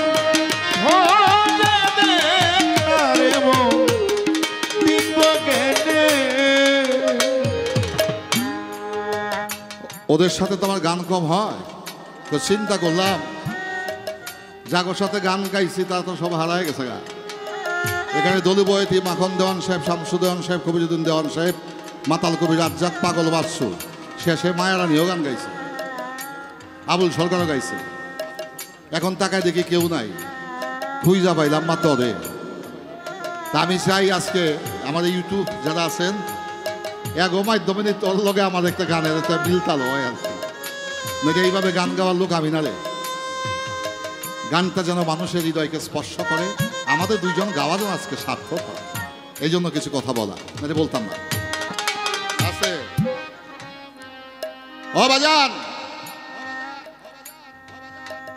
ওদের সাথে তো আমার গান কম হয়, তো চিন্তা করলাম যাগোর সাথে গান গাইছি তারা তো সব হারায় গেছে গা। এখানে দলু বয়তি, মাখন দেওয়ান সাহেব, শামসু দেওয়ান সাহেব, কবিরুদ্দিন দেওয়ান সাহেব, মাতাল কবি রাজ্জাক, পাগল বাদশু, শেষে মায়ারানিও গান গাইছে, আবুল সরকারও গাইছে। এখন তাকায় দেখি কেউ নাই, খুঁজা পাইলাম মাত্র ওদের। তা আমি চাই আজকে আমার ইউটিউব যারা আছেন এগো মাধ্যমে তোর লগে আমার একটা গানের একটা বিলতাল হয় আর কি। নাকি এইভাবে গান গাওয়ার লোক আমি না রে। গানটা যেন মানুষের হৃদয়কে স্পর্শ করে, আমাদের দুইজন গাওয়া যেন আজকে সার্থক হয়, এই জন্য কিছু কথা বলা, মানে বলতাম না। আছে ও বাজান,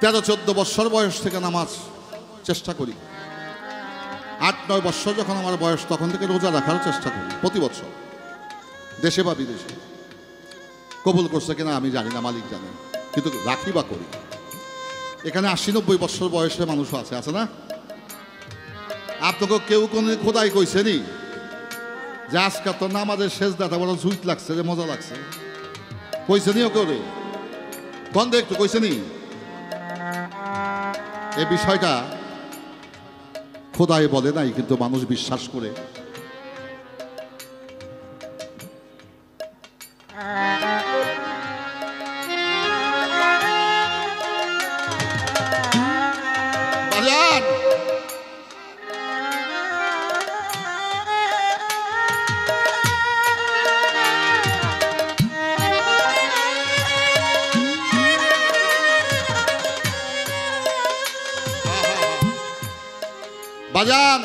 13-14 বছর বয়স থেকে নামাজ চেষ্টা করি। 8-9 বছর যখন আমার বয়স, তখন থেকে রোজা রাখার চেষ্টা করি প্রতি বছর, দেশে বা বিদেশে। কবুল করছে কিনা আমি জানি না, মালিক জানে, কিন্তু রাখি বা করি। এখানে 80-90 বছর বয়সে মানুষও আছে, আছে না? আপনাকে কেউ কোন খোদাই কইছেনি যে আজকে তো নামাজের শেষ দাতা বড় জুইট লাগছে রে, মজা লাগছে? কইছেনি ও কেউ রে? কোন একটু কইছেনি? এই বিষয়টা খোদাই বলে নাই, কিন্তু মানুষ বিশ্বাস করে। বাজান,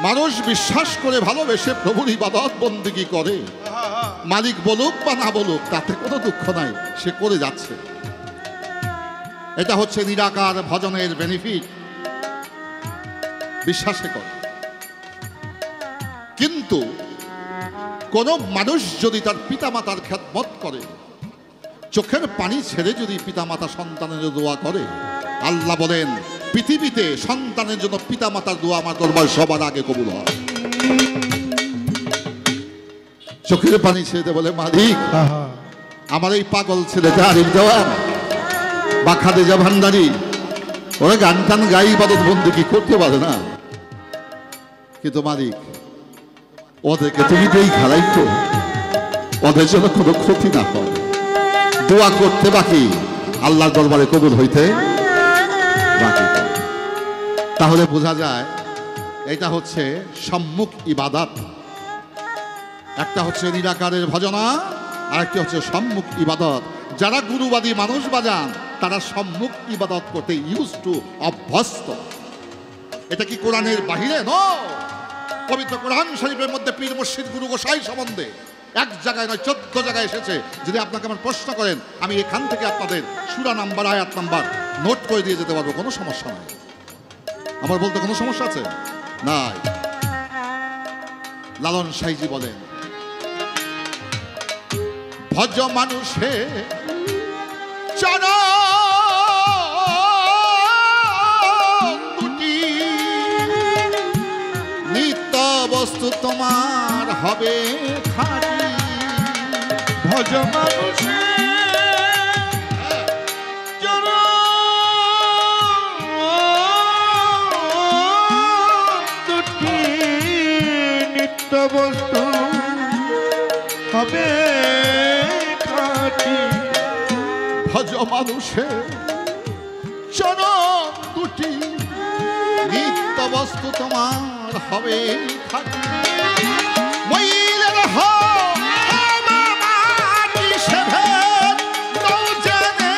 মানুষ বিশ্বাস করে ভালোবেসে প্রভুর ইবাদত বন্দেগী করে, মালিক বলুক বা না বলুক তাতে কোনো দুঃখ নাই, সে করে যাচ্ছে। এটা হচ্ছে নিরাকার ভজনের বেনিফিট, বিশ্বাসে করে। কিন্তু কোন মানুষ যদি তার পিতামাতার খেদমত করে, চোখের পানি ছেড়ে যদি পিতামাতা সন্তানের দোয়া করে, আল্লাহ বলেন পৃথিবীতে সন্তানের জন্য পিতামাতার দোয়া আমার দরবার সবার আগে কবুল হয়। চোখের পানি ছেড়ে বলে, মালিক আমার এই পাগল ছেলেটা আরিফ দেওয়ান বা খাদেজা ভান্ডারী, ওরা গান টান গাই ইবাদত বন্দেগী করতে পারে না, কিন্তু মালিক ওদেরকে তুমি দেই খারাই তো, ওদের জন্য কোনো ক্ষতি না হয়, দোয়া করতে বাকি আল্লাহর দরবারে কবুল হইতে বাকি। তাহলে বোঝা যায় এটা হচ্ছে সম্মুখ ইবাদত। একটা হচ্ছে নিরাকারের ভজনা, আর একটি হচ্ছে সম্মুখ ইবাদত। যারা গুরুবাদী মানুষ বাজান, তারা সম্মুখ ইবাদত করতে ইউজ টু, অভ্যস্ত। এটা কি কোরআনের বাহিরে? নো, পবিত্র কোরআন শরীফের মধ্যে পীর মুর্শিদ গুরু গোসাই সম্বন্ধে এক জায়গায় নয় 14 জায়গায় এসেছে। যদি আপনাকে আমার প্রশ্ন করেন, আমি এখান থেকে আপনাদের সূরা নাম্বার, আয়াত নাম্বার নোট করে দিয়ে যেতে পারবো, কোনো সমস্যা নাই। আমার বলতে কোনো সমস্যা আছে? নাই। লালন সাইজি বলেন, ভজ মানুষে চরণ দুটি, নিত্য বস্তু তোমার হবে খাঁটি। ভজ মানুষে দুটি, নিত্য বস্তু হবে খাঁটি। ভজ মানুষে চরণ দুটি, নিত্য বস্তু তোমার হবে খাঁটি। মইলের মাটি সে ভেদ নৌ জানে,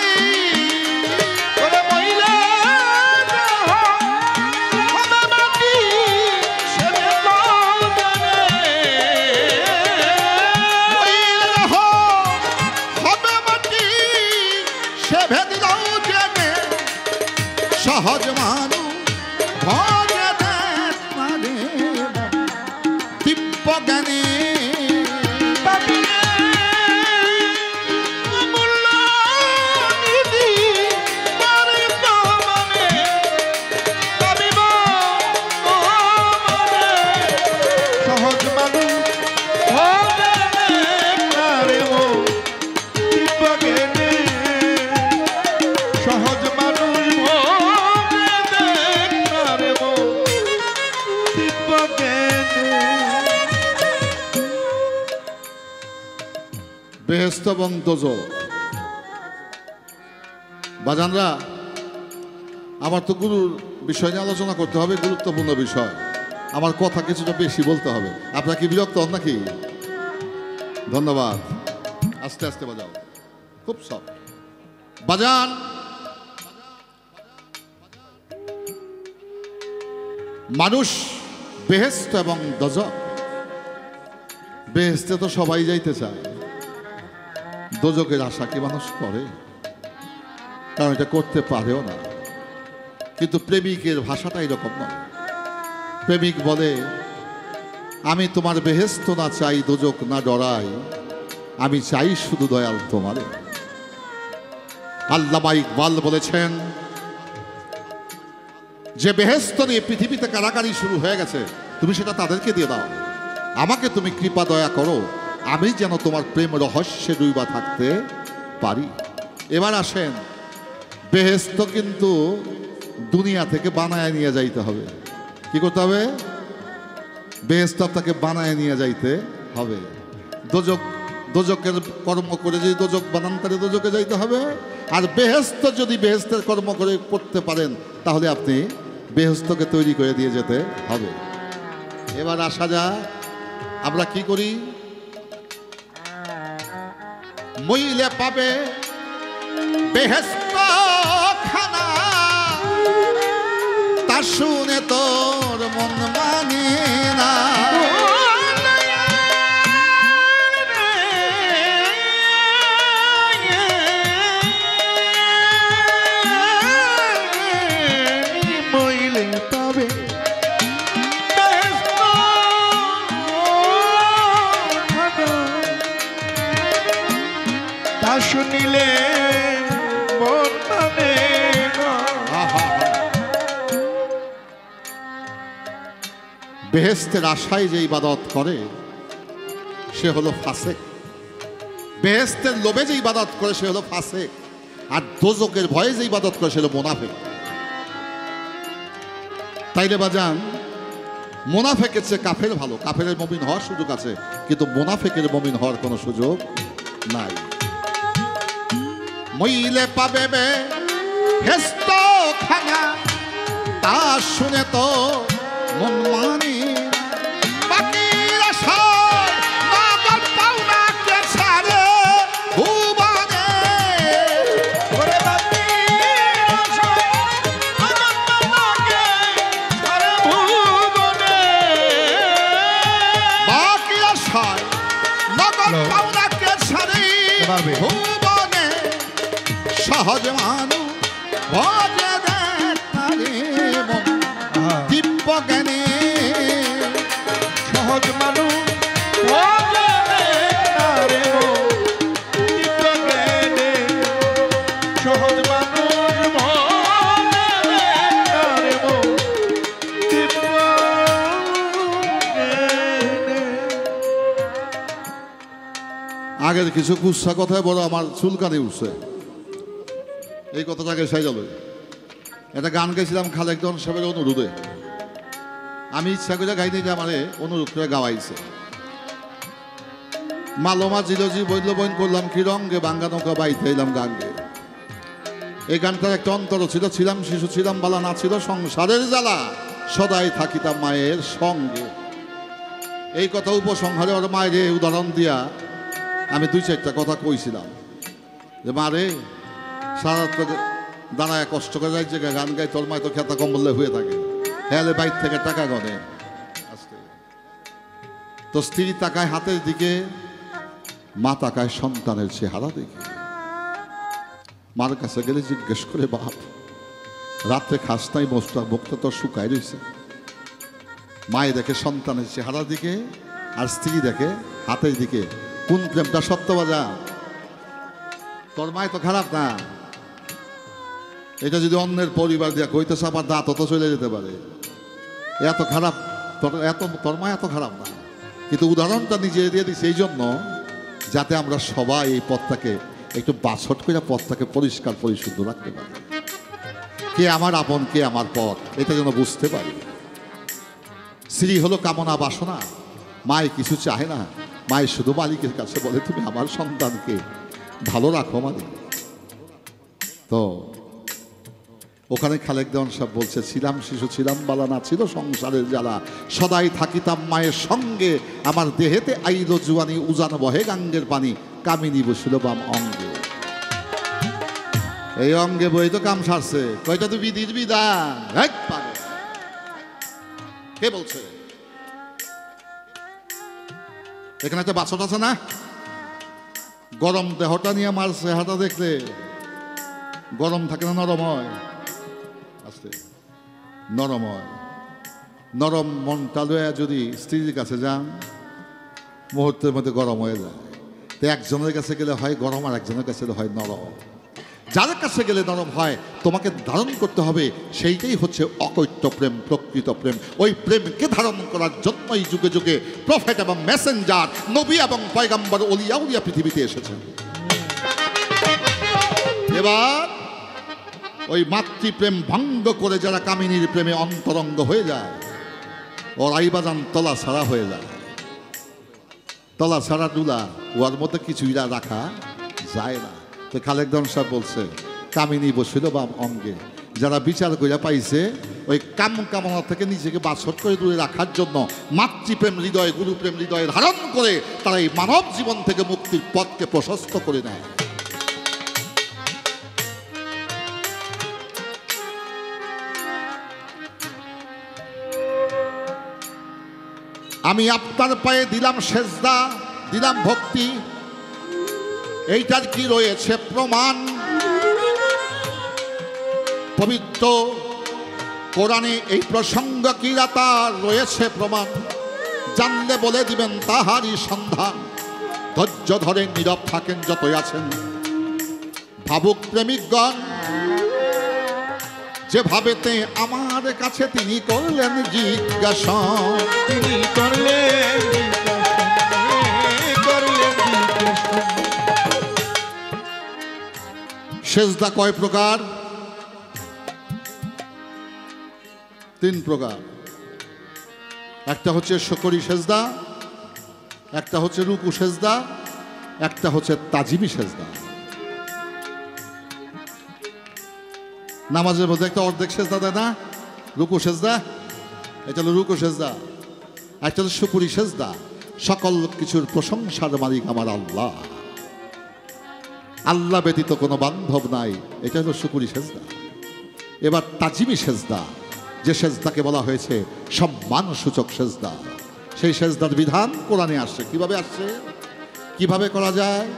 ওরে মইলের মাটি সে ভেদ নৌ জানে। মইলের হবে মাটি সে ভেদ নৌ জানে, সহজ মানুষ ভজে দেখ মানে দিব্য জ্ঞানে। সহজ মানুষ হবে নারে ও দিব্য জ্ঞানে। সহজ মানুষ হবে নারে ও দিব্য জ্ঞানে। বেহেশত এবং দোজখ, বাজানরা আমার তো গুরুর বিষয় নিয়ে আলোচনা করতে হবে, গুরুত্বপূর্ণ বিষয়। আমার কথা কিছুটা বেশি বলতে হবে। আপনারা কি বিরক্ত হন নাকি? ধন্যবাদ। আস্তে আস্তে বাজাও, খুব সব বাজান। মানুষ বেহেশত এবং দোজখ, বেহেশতে তো সবাই যাইতে চায়, দোজখের আশা কি মানুষ করে? কারণ এটা করতে পারেও না। কিন্তু প্রেমিকের ভাষাটা এরকম নয়। প্রেমিক বলে, আমি তোমার বেহেশত না চাই, দোজখ না ডরাই, আমি চাই শুধু দয়াল তোমারে। আল্লামা ইকবাল বলেছেন, যে বেহেশত নিয়ে পৃথিবীতে কারাকারি শুরু হয়ে গেছে, তুমি সেটা তাদেরকে দিয়ে দাও। আমাকে তুমি কৃপা দয়া করো, আমি যেন তোমার প্রেম রহস্যে ডুইবা থাকতে পারি। এবার আসেন, বেহেশত কিন্তু দুনিয়া থেকে বানায় নিয়ে যাইতে হবে। কি করতে হবে? বেহেশত আপনাকে বানায় নিয়ে যাইতে হবে। দোজখের কর্ম করে যদি দোজখ বানান, তাহলে দোজখে যাইতে হবে। আর বেহেশত যদি বেহেশতের কর্ম করে করতে পারেন, তাহলে আপনি বেহেশতকে তৈরি করে দিয়ে যেতে হবে। এবার আসা যাক, আমরা কি করি? মইলে পাবে বেহেশত খানা, তা শুনে তোর মন মানে না। মইলে পাবে তা শুনিলে মন মানে না। বেহেশতের আশায় যে ইবাদত করে সে হলো ফাসেক। বেহেশতের লোভে যে ইবাদত করে সে হলো ফাসেক। আর দোজকের ভয়ে যে ইবাদত করে সে হলো মুনাফিক। তাইলে বাজান, মুনাফিকের চেয়ে কাফের ভালো। কাফেরের মুমিন হওয়ার সুযোগ আছে, কিন্তু মুনাফিকের মুমিন হওয়ার কোনো সুযোগ নাই। মইলে পাবে বে হেস্ত খানা, তা শুনে তো মন মানি। বাকির আশায় নগদ পাওনা কে ছাড়ে ভুবনে। ওরে বাকির আশায় নগদ পাওনা কে ছাড়ে ভুবনে। বাকির আশায় নগদ পাওনা কে ছাড়ে ভুবনে। সহজ মানু ভজে দিব্য জ্ঞানী। সহজ মানুষ সহজ আগের কিছু কুৎসা কথায় বড় আমার চুলকানি উঠছে। এই কথাটাকে সাইজাল একটা গান গাইছিলাম খালেকজন সাহেবের অনুরোধে। আমি ইচ্ছা করে গাইতে যে আমারে অনুরোধ করে গাওয়াইছে। মালমা জিলজি বৈদ্য বইন করলাম কি রঙ্গে বাঙ্গা নৌকা বাইতে এলাম গান গে। এই গানটার একটা অন্তর ছিল, ছিলাম শিশু ছিলাম বালা না ছিল সংসারের জ্বালা, সদাই থাকিতাম মায়ের সঙ্গে। এই কথা উপসংহারে ওর মায়ের উদাহরণ দিয়া আমি 2-4টা কথা কইছিলাম যে মারে সারা দাঁড়ায় কষ্ট করে যাই যে গান গাই, তোর মায় তো খেতা কম্বলে হয়ে থাকে, হ্যাঁ বাইর থেকে টাকা গনে। তো স্ত্রী তাকায় হাতের দিকে, মা তাকায় সন্তানের চেহারা দিকে। মার কাছে গেলে জিজ্ঞেস করে, বাপ রাত্রে খাস নাই, মুখটা তোর শুকায় রয়েছে। মায়ে দেখে সন্তানের চেহারা দিকে, আর স্ত্রী দেখে হাতের দিকে। কোন প্রেমটা সত্য বাজা? তোর মায় তো খারাপ না, এটা যদি অন্যের পরিবার দিয়া কইতে চাপার দাঁত তো চলে যেতে পারে। এত খারাপ তোর মা এত খারাপ না, কিন্তু উদাহরণটা নিজে দিয়ে দিচ্ছে এই জন্য যাতে আমরা সবাই এই পথটাকে একটু বাছট করে পথটাকে পরিষ্কার পরিশুদ্ধ রাখতে পারি। কে আমার আপন, কে আমার পথ, এটা যেন বুঝতে পারি। স্ত্রী হলো কামনা বাসনা, মায় কিছু চায় না। মায়ের শুধু মালিকের কাছে বলে, তুমি আমার সন্তানকে ভালো রাখো মালিক। তো ওখানে খালেক দেওয়ান সাহেব বলছে, ছিলাম শিশু ছিলাম বালা না ছিল সংসারের জ্বালা, সদাই থাকিতাম মায়ের সঙ্গে। আমার দেহেতে আইল জুয়ানি, উজান বহে গাঙ্গের পানি, কামিনী বসিল বাম অঙ্গে। এই অঙ্গে বই তো কাম সারছে, কয়টা তো বিধির বিধান। কে বলছে? এখানে একটা বাছট আছে না, গরম দেহটা নিয়ে আমার চেহারাটা দেখলে গরম থাকে না, নরম হয়। আস্তে নরম হয়। নরম মনটা লয়ে যদি স্ত্রীর কাছে যান, মুহূর্তের মধ্যে গরম হয়ে যায়। তো একজনের কাছে গেলে হয় গরম, আর একজনের কাছে হয় নরম। যার কাছে গেলে নরম হয়, তোমাকে ধারণ করতে হবে, সেইটাই হচ্ছে অকৈত্য প্রেম, প্রকৃত প্রেম। ওই প্রেমকে ধারণ করার জন্যই যুগে যুগে প্রফেট এবং মেসেঞ্জার, নবী এবং পয়গাম্বর, ওলিয়া উলিয়া পৃথিবীতে এসেছেন। এবার ওই মাতৃপ্রেম ভঙ্গ করে যারা কামিনীর প্রেমে অন্তরঙ্গ হয়ে যায়, ওরাই বাজান তলা ছাড়া হয়ে যায়। তলা ছাড়া ডুলা, ওর মধ্যে কিছুই রাখা যায় না। তো খালেক দেওয়ান সাহেব বলছে, কামিনী বসিল বাম অঙ্গে। যারা বিচার করে পাইছে, ওই কামনা থেকে নিজেকে বাছট করে দূরে রাখার জন্য মাতৃপ্রেম হৃদয়, গুরুপ্রেম হৃদয়ে ধারণ করে তারা এই মানব জীবন থেকে মুক্তির পথকে প্রশস্ত করে নেয়। আমি আপনার পায়ে দিলাম সেজদা, দিলাম ভক্তি, এইটার কি রয়েছে প্রমাণ? পবিত্র কোরআনে এই প্রসঙ্গ কি তার রয়েছে প্রমাণ? জানলে বলে দিবেন তাহারই সন্ধান। ধৈর্য ধরে নীরব থাকেন যতই আছেন ভাবুক প্রেমিকগণ, যেভাবেতে আমার কাছে তিনি করলেন জিজ্ঞাসা। তিনি করলেন সেজদা কয় প্রকার? 3 প্রকার। একটা হচ্ছে শকরি সেজদা, একটা হচ্ছে রুকু সেজদা, একটা হচ্ছে তাজিমি সেজদা। নামাজের মধ্যে একটা অর্ধেক সেজদা দেয় না, রুকু সেজদা, এটা হলো রুকু সেজদা। একটা হলো শুকরি সেজদা, সকল কিছুর প্রশংসার মালিক আমার আল্লাহ, আল্লাহ ব্যতীত কোনো বান্ধব নাই, এটা হলো শুকরি সেজদা। এবার তাজিমি সেজদা, যে সেজদাকে বলা হয়েছে সম্মান সূচক সেজদা, সেই সেজদার বিধান কোরআনে আসছে। কিভাবে আসছে, কিভাবে করা যায়?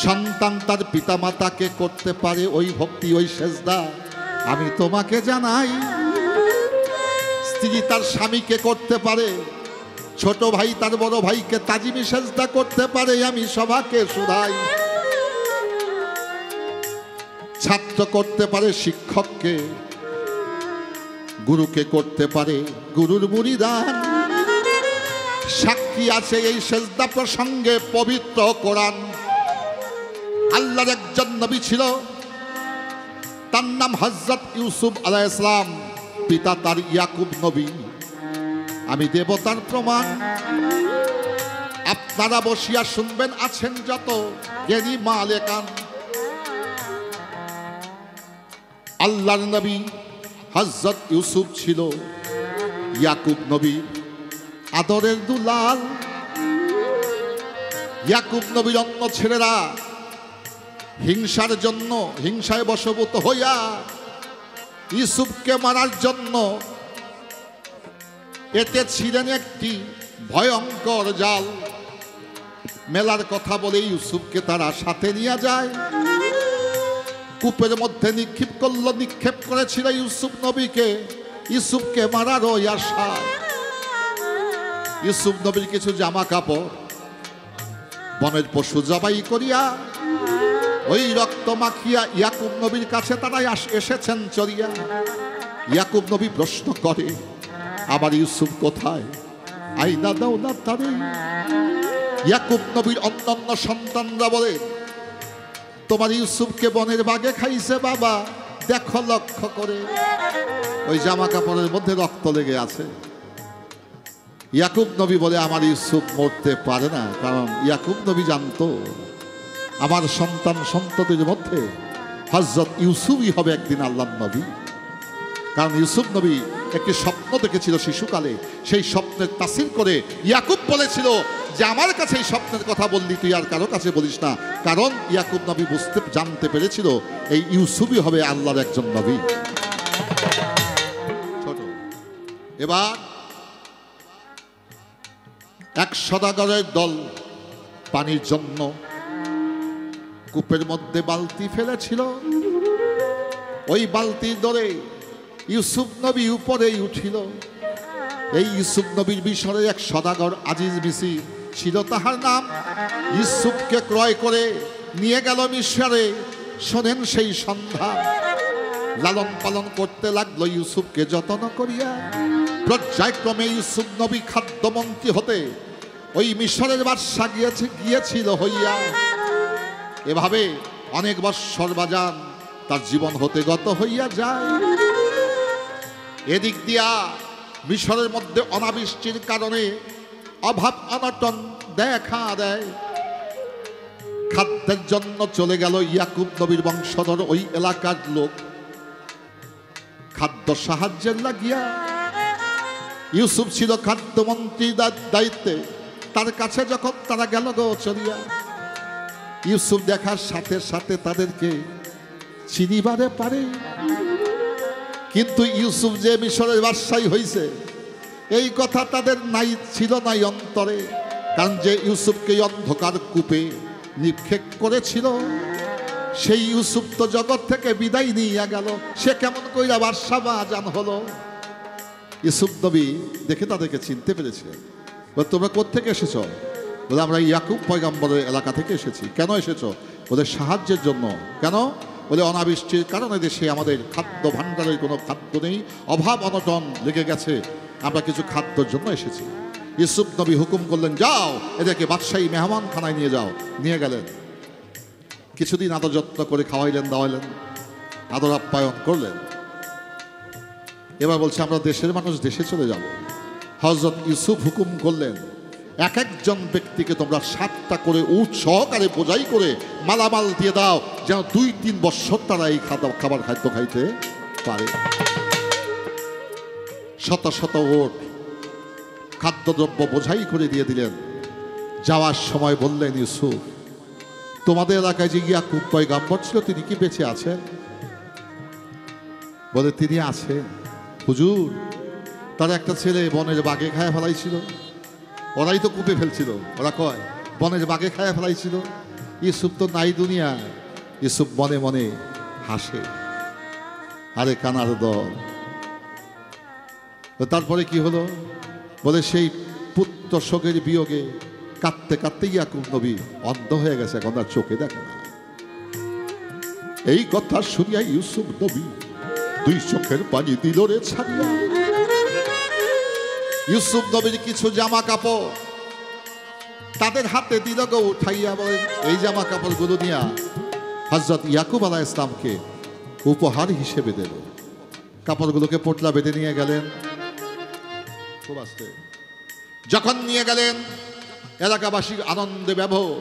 সন্তান তার পিতামাতাকে করতে পারে ওই ভক্তি, ওই সেজদা আমি তোমাকে জানাই। স্ত্রী তার স্বামীকে করতে পারে, ছোট ভাই তার বড় ভাইকে তাজিমি সেজদা করতে পারে, আমি সবাকে শুধাই। ছাত্র করতে পারে শিক্ষককে, গুরুকে করতে পারে গুরুর মুরিদান। সাক্ষী আছে এই সেজদা প্রসঙ্গে পবিত্র কোরআন। আল্লাহর একজন নবী ছিল, তার নাম হযরত ইউসুফ আলাইহিস সালাম, পিতা তার ইয়াকুব নবী। আমি দেব তার প্রমাণ, আপনারা বসিয়া শুনবেন আছেন যত জ্ঞানী মালেকান। আল্লাহর নবী হযরত ইউসুফ ছিল ইয়াকুব নবী আদরের দুলাল। ইয়াকুব নবীর অন্য ছেলেরা হিংসার জন্য, হিংসায় বশবর্তী হইয়া ইউসুফকে মারার জন্য এতে ছিলেন একটি ভয়ঙ্কর জাল। মেলার কথা বলে ইউসুফকে তারা সাথে নিয়ে যায়, কূপের মধ্যে নিক্ষেপ করেছিল ইউসুফ নবীকে, ইউসুফকে মারার ওই আশা। ইউসুফ নবীর কিছু জামা কাপড় বনের পশু জবাই করিয়া ওই রক্ত মাখিয়া ইয়াকুব নবীর কাছে তারা এসেছেন চলিয়া। ইয়াকুব নবী প্রশ্ন করে, আবার ইউসুফ কোথায়? আইনা দাও না তারে। ইয়াকুব নবীর অন্যান্য সন্তানরা বলে, তোমার ইউসুফকে বনের বাগে খাইছে বাবা, দেখো লক্ষ্য করে, ওই জামা কাপড়ের মধ্যে রক্ত লেগে আছে। ইয়াকুব নবী বলে, আমার ইউসুফ মরতে পারে না, কারণ ইয়াকুব নবী জানতো আমার সন্তান সন্ততির মধ্যে হযরত ইউসুফই হবে একদিন আল্লাহর নবী। কারণ ইউসুফ নবী একটি স্বপ্ন দেখেছিল শিশুকালে, সেই স্বপ্নের তাসির করে ইয়াকুব বলেছিল যে আমার কাছে এই স্বপ্নের কথা বললি, তুই আর কারো কাছে বলিস না। কারণ ইয়াকুব নবী জানতে পেরেছিল এই ইউসুফই হবে আল্লাহর একজন নবী। ছোট এবার এক সদাগরের দল পানির জন্য কূপের মধ্যে বালতি ফেলেছিল। ওই বালতির দরে ইউসুফ নবী উপরেই উঠিল। এই ইউসুফ নবীর মিশরের এক সদাগর আজিজ মিসি ছিল তাহার নাম। ইউসুফকে ক্রয় করে নিয়ে গেল মিশরে। শোনেন সেই সন্ধ্যা, লালন পালন করতে লাগলো ইউসুফকে যত্ন করিয়া। পর্যায়ক্রমে ইউসুফ নবী খাদ্যমন্ত্রী হতে ওই মিশরের বাদশা গিয়েছিল হইয়া। এভাবে অনেক বৎসর বাজান তার জীবন হতে গত হইয়া যায়। এদিক দিয়া মিশরের মধ্যে অনাবৃষ্টির কারণে অভাব অনটন দেখা দেয়। খাদ্যের জন্য চলে গেল ইয়াকুব নবীর বংশধর ওই এলাকার লোক খাদ্য সাহায্যের লাগিয়া। ইউসুফ ছিল খাদ্যমন্ত্রীর দায়িত্বে, তার কাছে যখন তারা গেল গো চলিয়া, ইউসুফ দেখার সাথে সাথে তাদেরকে চিনিবারে পারে। কিন্তু ইউসুফ যে মিশরের বাদশাহী হইছে, এই কথা তাদের নাই ছিল নাই অন্তরে, কারণ যে ইউসুফকে অন্ধকার কূপে নিক্ষেপ করেছিল সেই ইউসুফ তো জগৎ থেকে বিদায় নিয়ে গেল। সে কেমন কইরা বাদশাহ বাজান হলো। ইউসুফ নবী দেখে তাদেরকে চিনতে পেরেছিলেন। বলে তোমরা কোত্থেকে এসেছো? বলে আমরা ইয়াকুব পয়গম্বরের এলাকা থেকে এসেছি। কেন এসেছো? বলে সাহায্যের জন্য। কেন? বলে অনাবৃষ্টির কারণে দেশে আমাদের খাদ্য ভাণ্ডারের কোনো খাদ্য নেই, অভাব অনটন লেগে গেছে, আমরা কিছু খাদ্যর জন্য এসেছি। ইউসুফ নবী হুকুম করলেন, যাও এদেরকে বাদশাহী মেহমানখানায় নিয়ে যাও। নিয়ে গেলেন, কিছুদিন আদর যত্ন করে খাওয়াইলেন দাওয়াইলেন, আদর আপ্যায়ন করলেন। এবার বলছে আমরা দেশের মানুষ, দেশে চলে যাব। হযরত ইউসুফ হুকুম করলেন, এক একজন ব্যক্তিকে তোমরা 7টা করে উট সহকারে বোঝাই করে মালামাল দিয়ে দাও, যেন 2-3 বছর তারা এই খাবার খাদ্য খাইতে পারে। শত শত উট খাদ্যদ্রব্য বোঝাই করে দিয়ে দিলেন। যাওয়ার সময় বললেন, ইউসুফ তোমাদের এলাকায় যে ইয়াকুব পয়গম্বর ছিল তিনি কি বেঁচে আছেন? বলে তিনি আছেন হুজুর, তার একটা ছেলে বনের বাঘে খায় ফেলাইছিল। ওরাই তো কূপে ফেলছিল। ওরা কয় বনের বাঘে খায় ফেলাইছিল। ইউসুফ তো নাই দুনিয়ায়। ইউসুফ মনে মনে হাসে, আরে কানার দল। তারপরে কি হলো? বলে সেই পুত্র শোকের বিয়োগে কাঁদতে কাঁদতে ইয়াকুব নবী অন্ধ হয়ে গেছে, এখন তার চোখে দেখে না। এই কথা শুনিয়া ইউসুফ নবী 2 চোখের পানি দিল রে ছাড়িয়া। ইউসুফ নবীর কিছু জামা কাপড় তাদের হাতে দিল গো উঠাইয়া। বলেন এই জামা কাপড়গুলো নিয়ে হযরত ইয়াকুব আলাইহিস সালামকে উপহার হিসেবে দিল। কাপড়গুলোকে পোটলা বেঁধে নিয়ে গেলেন। খুব আস্তে যখন নিয়ে গেলেন, এলাকাবাসী আনন্দে ব্যবহার,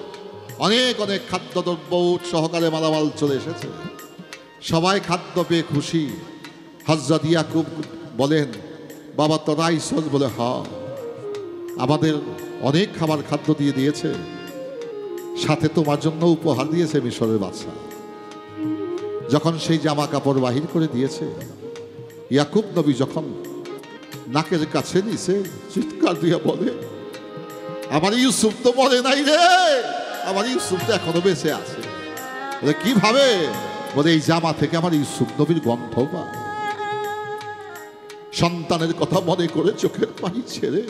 অনেক অনেক খাদ্যদ্রব্য সহকারে মালামাল চলে এসেছে। সবাই খাদ্য পেয়ে খুশি। হযরত ইয়াকুব বলেন, বাবা তোরা আইছস? বলে হ্যাঁ, আমাদের অনেক খাবার খাদ্য দিয়ে দিয়েছে, সাথে তোমার জন্য উপহার দিয়েছে মিশরের বাদশা। যখন সেই জামা কাপড় বাহির করে দিয়েছে, ইয়াকুব নবী যখন নাকের কাছে নিছে, চিৎকার দিয়ে বলে, আমার ইউসুফ তো মরে নাই রে, আমার ইউসুফ তো এখনো বেঁচে আছে। বলে কিভাবে? বলে এই জামা থেকে আমার ইউসুফ নবীর গন্ধ পায়। সন্তানের কথা মনে করে চোখের পানি ছেড়ে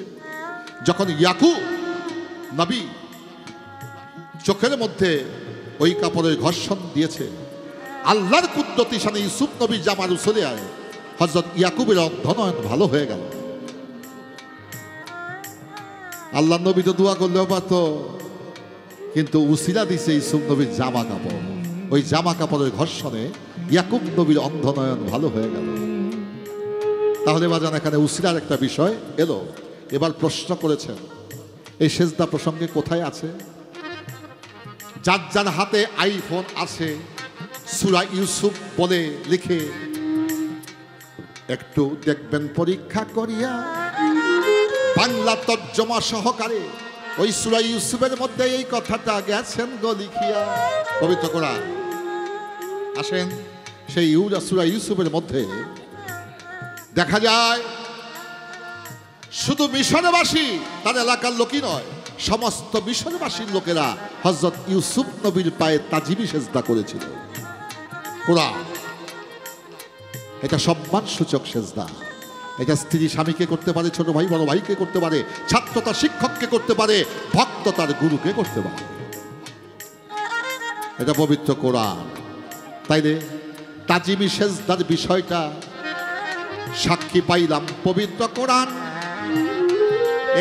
যখন ইয়াকুব নবী চোখের মধ্যে ওই কাপড়ের ঘর্ষণ দিয়েছে, আল্লাহর কুদরতি শানে ইউসুফ নবীর জামার উসলে আয় হযরত ইয়াকুবের অন্ধনয়ন ভালো হয়ে গেল। আল্লাহ নবী তো দোয়া করলেও পারত, কিন্তু উসিলা দিছে ইউসুফ নবীর জামা কাপড়। ওই জামা কাপড়ের ঘর্ষণে ইয়াকুব নবীর অন্ধনয়ন ভালো হয়ে গেল। তাহলে বাজান এখানে উসিলার একটা বিষয় এলো। এবার প্রশ্ন করেছেন, এই সেজদা প্রসঙ্গে কোথায় আছে? যার যার হাতে আইফোন আছে, সূরা ইউসুফ বলে লিখে একটু দেখবেন পরীক্ষা করিয়া, বাংলা তর্জমা সহকারে ওই সূরা ইউসুফের মধ্যে এই কথাটা গেছেন গো লিখিয়া। পবিত্র কোরআন আসেন, সেই সূরা ইউসুফের মধ্যে দেখা যায় শুধু মিশরবাসী তার এলাকার লোকই নয়, সমস্ত মিশরবাসীর লোকেরা হযরত ইউসুফ নবীর পায়ে তাজিমি সেজদা করেছিল। কোরআন এটা সম্মান সূচক সেজদা। এটা স্ত্রী স্বামীকে করতে পারে, ছোট ভাই বড় ভাইকে করতে পারে, ছাত্র তার শিক্ষককে করতে পারে, ভক্ত তার গুরুকে করতে পারে। এটা পবিত্র কোরআন। তাইলে তাজিমি সেজদার বিষয়টা সাক্ষী পাইলাম পবিত্র কোরআন।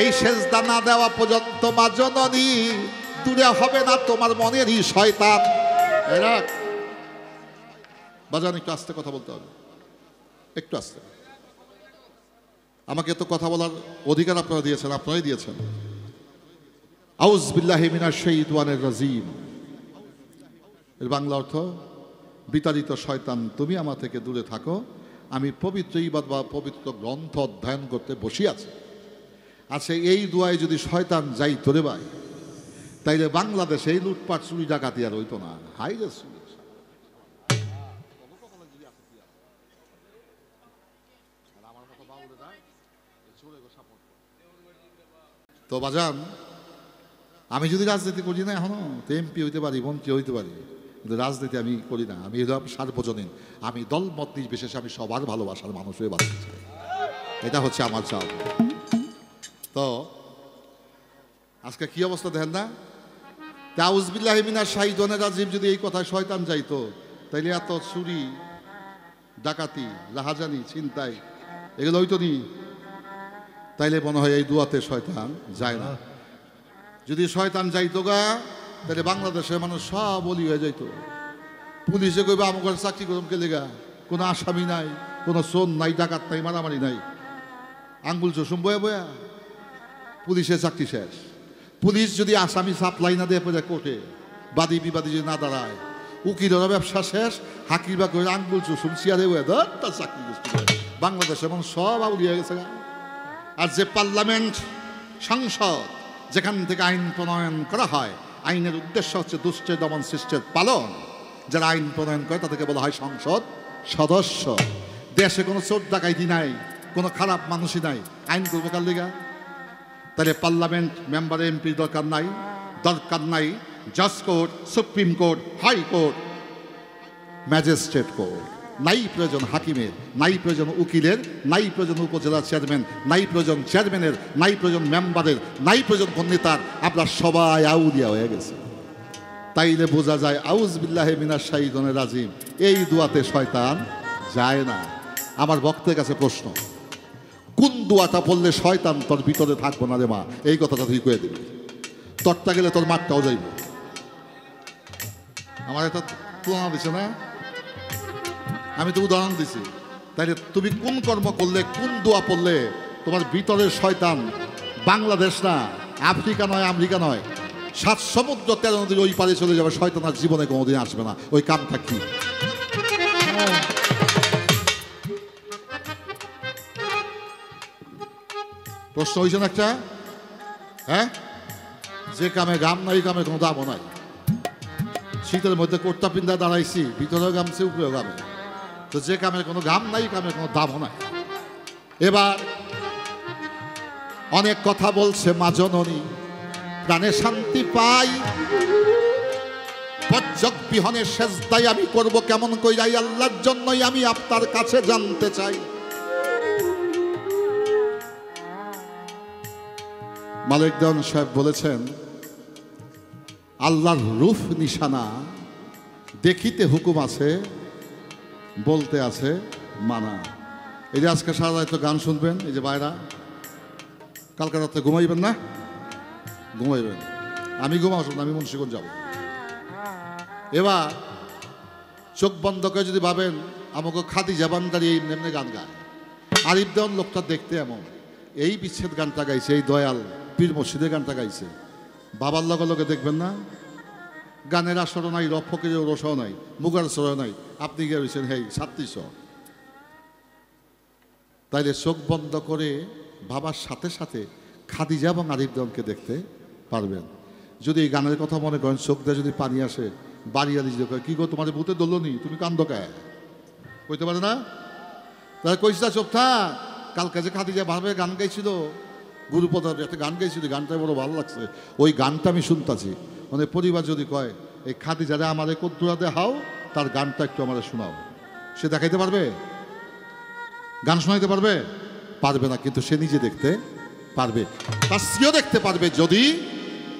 এই সেজদা না দেওয়া পর্যন্ত মা জননী দূরে হবে না তোমার মনেরই শয়তান। বাজান একটু আস্তে কথা বলতে হবে, একটু আস্তে। আমাকে তো কথা বলার অধিকার আপনারা দিয়েছেন, আপনারাই দিয়েছেন। আউজ বিল্লাহি মিনাশ শাইতানির রাজিম এর বাংলা অর্থ, বিতাড়িত শয়তান তুমি আমার থেকে দূরে থাকো, আমি পবিত্র ইবাদত বা পবিত্র গ্রন্থ অধ্যয়ন করতে বসিয়াছি। আচ্ছা, এই দোয়ায় যদি শয়তান যাই তোরে ভাই, তাইলে বাংলাদেশে এই লুটপাট চুরি ডাকাতি আর হইতো না। হাই রে আমার মতো বাবুরে তো বাজান, আমি যদি রাজনীতি করি না এখনো, তো এমপি হইতে পারি, মন্ত্রী হইতে পারি, কিন্তু রাজনীতি আমি করি না। আমি হলাম সার্বজনীন, আমি দল মত নির্বিশেষে আমি সবার ভালোবাসার মানুষ হয়ে বাঁচতে চাই। এটা হচ্ছে আমার চাপ। তো আজকে কি অবস্থা দেখেন না? তাউজবিল্লাহি মিনাশ শাইতানির রাজিম যদি এই কথায় শয়তান যাইতো, তাইলে এত চুরি ডাকাতি লাহাজানি ছিনতাই এগুলো হইতো নি? তাইলে মনে হয় এই দুয়াতে শয়তান যায় না। যদি শয়তান যাইতো গা, তাহলে বাংলাদেশের মানুষ সব বলি হয়ে যাইতো। পুলিশে কইবা আমার চাকরি করুম কে লেগা, কোনো আসামি নাই, কোনো চোর নাই, ডাকাত নাই, মারামারি নাই, আঙ্গুল চষুম বয়া বয়া পুলিশের চাকরি শেষ। পুলিশ যদি আসামি সাপ্লাই না দিয়ে পড়ে কোর্টে, বাদী বিবাদী যদি না দাঁড়ায়, উকিলের ব্যবসা শেষ, হাকিবা করে আঙ্গুল চষুম চেয়ারে বয়া তার চাকরি। বাংলাদেশে মানুষ সব আউলি হয়ে গেছে। আর যে পার্লামেন্ট, সংসদ, যেখান থেকে আইন প্রণয়ন করা হয়, আইনের উদ্দেশ্য হচ্ছে দুষ্টের দমন সৃষ্টের পালন। যারা আইন প্রণয়ন করে তাদেরকে বলা হয় সংসদ সদস্য। দেশে কোনো চোর ডাকাইতি নাই, কোনো খারাপ মানুষই নাই, আইন করবো কার লিগা? তাহলে পার্লামেন্ট মেম্বার এমপি দরকার নাই, দরকার নাই জাজ court, supreme court, high court, magistrate court, নাই প্রয়োজন হাকিমের, নাই প্রয়োজন উকিলের, নাই প্রয়োজন উপজেলা চেয়ারম্যান, নাই প্রয়োজন চেয়ারম্যানের, নাই প্রয়োজন মেম্বারের, নাই প্রয়োজন কোন নেতার। আমরা সবাই আউলিয়া হয়ে গেছে। তাইলে বোঝা যায় আউযুবিল্লাহি মিনাশ শাইতানির রাজিম এই দুয়াতে শয়তান যায় না। আমার ভক্তের কাছে প্রশ্ন, কোন দুয়াটা পড়লে শয়তান তোর ভিতরে থাকবো না রে মা? এই কথাটা তুই কয়ে দিবি। তোরটা গেলে তোর মাঠটাও যাইব। আমার একটা তুলনা দিছে না, আমি তো উদাহরণ দিছি। তাইলে তুমি কোন কর্ম করলে, কোন দোয়া পড়লে তোমার ভিতরের শয়তান, বাংলাদেশ না, আফ্রিকা নয়, আমেরিকা নয়, 7 সমুদ্র 13 নদীর ওই পারে চলে যাবে, শয়তান আর জীবনে কোনোদিন আসবে না। ওই কামটা কি? প্রশ্ন হয়েছে না একটা? হ্যাঁ, যে কামে গাম নাই, কামে কোনো দামও নাই। শীতের মধ্যে কোটটা পিন্দা দাঁড়াইছি, ভিতরেও গামছে, উপরেও গামে। তো যে কামের কোনো গাম নাই, কামের কোনো দামও নাই। এবার অনেক কথা বলছে মা জননী, প্রাণে শান্তি পাই, বজ্জক বিহনে সেজদাই আমি করব কেমন কইরাই, আল্লাহর জন্যই আমি আপনার কাছে জানতে চাই। মালিক দেওয়ান সাহেব বলেছেন, আল্লাহর রূপ নিশানা দেখিতে হুকুম আছে, বলতে আছে মানা। এই যে আজকে সারা রাত গান শুনবেন, এই যে বাইরা, কালকে রাত্রে ঘুমাইবেন না? ঘুমাইবেন। আমি ঘুমাও শুন, আমি মুন্সিগঞ্জ যাব। এবার চোখ বন্ধ করে যদি ভাবেন আমাকে খাদিজা বান্দারি এই এমনি গান গায়, আরিফ দেওয়ান লোকটা দেখতে এমন, এই বিচ্ছেদ গানটা গাইছে, এই দয়াল পীর মসজিদের গানটা গাইছে, বাবার লগে লগে দেখবেন না গানের আসরও নাই, রফকের রসাও নাই, মুগার সরও নাই, আপনি গিয়ে রয়েছেন হেই 3700। তাইলে চোখ বন্ধ করে বাবার সাথে সাথে খাদিজা এবং আরিফ দেওয়ানকে দেখতে পারবেন। যদি এই গানের কথা মনে করেন, চোখ দিয়ে যদি পানি আসে, বাড়িয়ালি যদি কয়, কি গো তোমার ভূতে ধরলো নি, তুমি কান্দ কে? কইতে পারে না? তাহলে কইস না চোখ থাক। কালকে যে খাদিজা ভাবে গান গাইছিল, গুরুপদার একটা গান গাইছিল, গানটা বড় ভালো লাগছে, ওই গানটা আমি শুনতাছি। মানে পরিবার যদি কয় এই খাদিজারে আমাদের কদ্দুরা দেখাও, তার গানটা একটু আমাদের শোনাও, সে দেখাইতে পারবে? গান শোনাইতে পারবে? পারবে না, কিন্তু সে নিজে দেখতে পারবে, তার স্ত্রীও দেখতে পারবে, যদি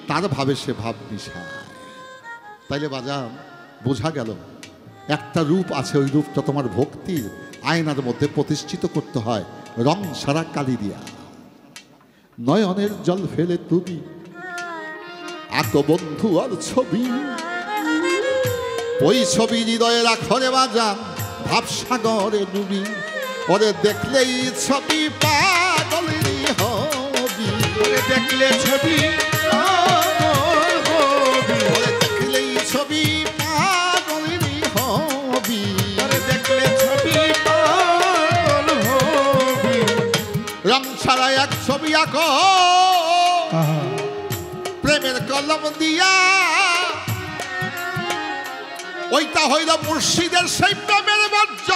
তার ভাবে সে ভাব মিশায়। তাইলে বাজান বোঝা গেল একটা রূপ আছে, ওই রূপটা তোমার ভক্তির আয়নার মধ্যে প্রতিষ্ঠিত করতে হয় রং সারা কালি দিয়া। নয়নের জল ফেলে তুমি আঁকো বন্ধু আর ছবি, ওই ছবি হৃদয়ে রাখো রে বাজান, ভাবসাগরে ডুবি, ওরে দেখলেই ছবি পাগলেরই হবি, ওরে দেখলে ছবি ওরে দেখলেই ছবি পাগলেরই হবি, ওরে দেখলে ছবি পাগল হবি। রং ছাড়া এক ছবি আঁকো প্রেমের কলম দিয়া, ওইটা হইল মুর্শিদের সেই প্রেমের বজ্র।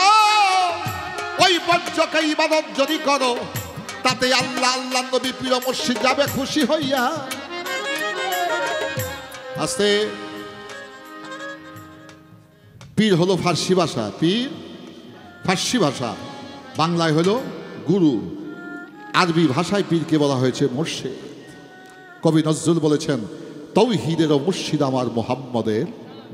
ওই বজ্রকে ইবাদত যদি করো, তাতে আল্লাহ আল্লাহ নবী পীর মুর্শিদ যাবে খুশি হইয়া। আস্তে পীর হলো ফার্সি ভাষা, পীর ফার্সি ভাষা, বাংলায় হলো গুরু, আরবি ভাষায় পীরকে বলা হয়েছে মুর্শিদ। কবি নজরুল বলেছেন তৌহিদের ও মুর্শিদ আমার মুহাম্মদের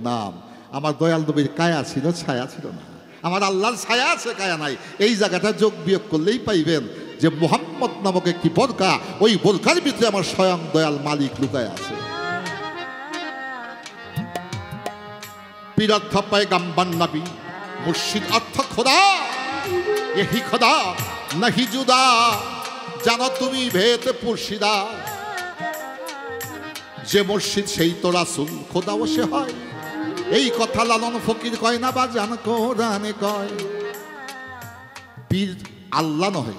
নাম। আমার দয়াল নবীর কায়া ছিল, ছায়া ছিল না। আমার আল্লাহর ছায়া আছে, কায়া নাই। এই জায়গাটা যোগ বিয়োগ করলেই পাইবেন যে মুহাম্মদ নামক একটি বোরকা, ওই বোরকার ভিতরে আমার স্বয়ং দয়াল মালিক লুকায় আছে। পীর অর্থ পয়গম্বর নবী, মুর্শিদ অর্থ খোদা। এহি খোদা নাহি জুদা, জানো তুমি ভেদ পুরশিদা। যে মুর্শিদ সেই তো রাসূল, খোদাও সে হয়। এই কথা লালন ফকির কয় না বাজান কোরআনে কয়। পীর আল্লাহ নহে,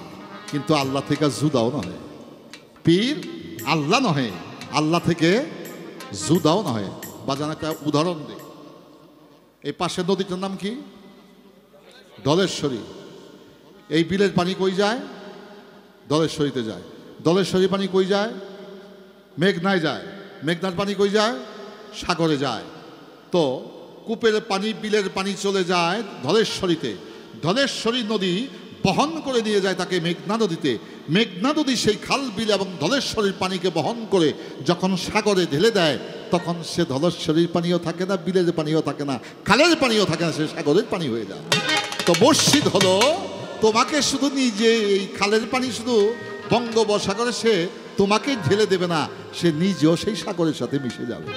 কিন্তু আল্লাহ থেকে জুদাও নহে। পীর আল্লাহ নহে, আল্লাহ থেকে জুদাও নহে। বাজান একটা উদাহরণ দিই। এই পাশের নদীটার নাম কি? ধলেশ্বরী। এই বিলের পানি কই যায়? ধলেশ্বরীতে যায়। ধলেশ্বরী পানি কই যায়? মেঘনায় যায়। মেঘনার পানি কই যায়? সাগরে যায়। তো কূপের পানি, বিলের পানি চলে যায় ধলেশ্বরীতে। ধলেশ্বরী নদী বহন করে নিয়ে যায় তাকে মেঘনা নদীতে। মেঘনা নদী সেই খাল, বিল এবং ধলেশ্বরীর পানিকে বহন করে যখন সাগরে ঢেলে দেয়, তখন সে ধলেশ্বরীর পানিও থাকে না, বিলের পানিও থাকে না, খালের পানিও থাকে না, সে সাগরের পানি হয়ে যায়। তো মুর্শিদ হলো তোমাকে শুধু নিজে এই খালের পানি শুধু বঙ্গোপসাগরে সে তোমাকে ঢেলে দেবে না, সে নিজেও সেই সাগরের সাথে মিশে যাবে।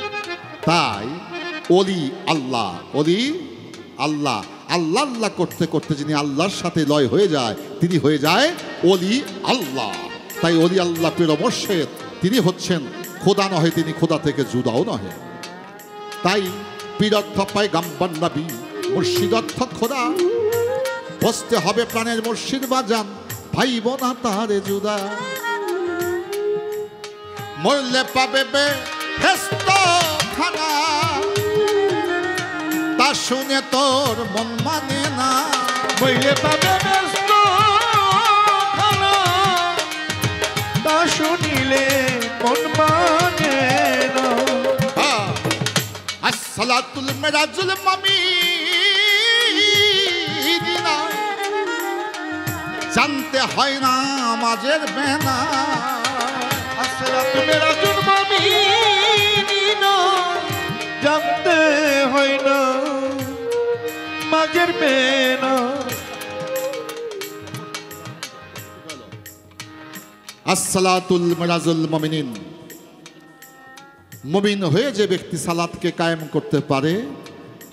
তাই অলি আল্লাহ, অলি আল্লাহ, আল্লাহ আল্লাহ করতে করতে যিনি আল্লাহর সাথে লয় হয়ে যায়, তিনি হয়ে যায় অলি আল্লাহ। তাই অলি আল্লাহ পীর মুর্শিদ তিনি হচ্ছেন খোদা নহে, তিনি খোদা থেকে জুদাও নহে। তাই পীর অর্থ পয়গম্বর নবী, মুর্শিদ অর্থ খোদা। বসতে হবে প্রাণের মুর্শিদ বাজান, ভাইব না তারে জুদা। মরলে পাবে বেহেশত খানা, তা শুনে তোর মন মানে না। মরলে পাবে বেহেশত খানা, তা শুনিলে মন মানে না। আসসালাতুল মিরাজুল মুমিনিনা, জানতে হয় না মাঝের বেনা। আসসালাতু মিরাজুল মুমিনিনা, জানতে হয় না মাঝের বেনা। আসসালাতুল মিরাজুল মুমিনিন, মুমিন হয়ে যে ব্যক্তি সালাতকে কায়েম করতে পারে,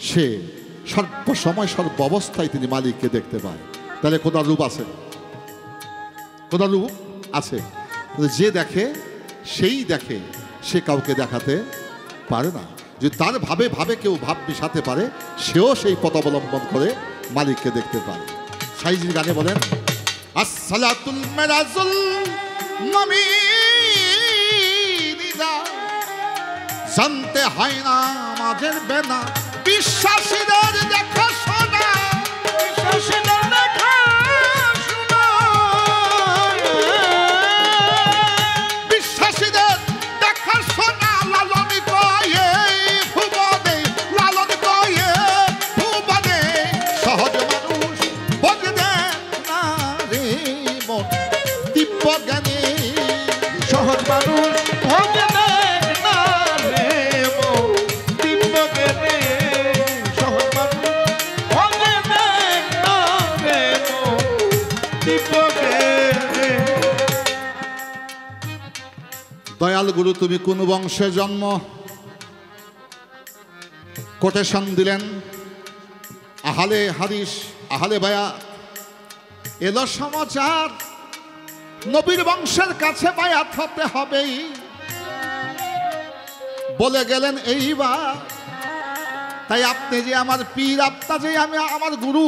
সে সর্বসময় সর্ব অবস্থায় তিনি মালিককে দেখতে পায়। তাহলে খোদার রূপ আছে, খোদার রূপ আছে। যে দেখে সেই দেখে, সে কাউকে দেখাতে পারে না। যে তার ভাবে ভাবে কেউ ভাব মিশাতে পারে, সেও সেই পথ অবলম্বন করে মালিককে দেখতে পারে। সাইজির গানে বলেন আসসালাতুল মিরাজুল মুমিনিনা, জানতে হয় না মাঝের বেনা। বিশ্বাসীদের দেখা শোনা, বিশ্বাসীদের দেখা শোনা, বিশ্বাসীদের দেখা শোনা। লালন কয়ে ভুবনে, লালন কয়ে ভুবনে, সহজ মানুষ বোঝে না রে মন দিব্য জ্ঞানে। সহজ মানুষ ভোগে না রে মন দিব্য জ্ঞানে। সহজ মানুষ ভোগে না রে মন দিব্য জ্ঞানে। দয়াল গুরু তুমি কোন বংশে জন্ম? কোটেশন দিলেন আহলে হাদিস, আহলে বায়াত। এলো সমাচার নবীর বংশের কাছে বায়াত হতে হবেই। বলে গেলেন এইবার, তাই আপনি যে আমার পীর, আপনার যে আমি আমার গুরু,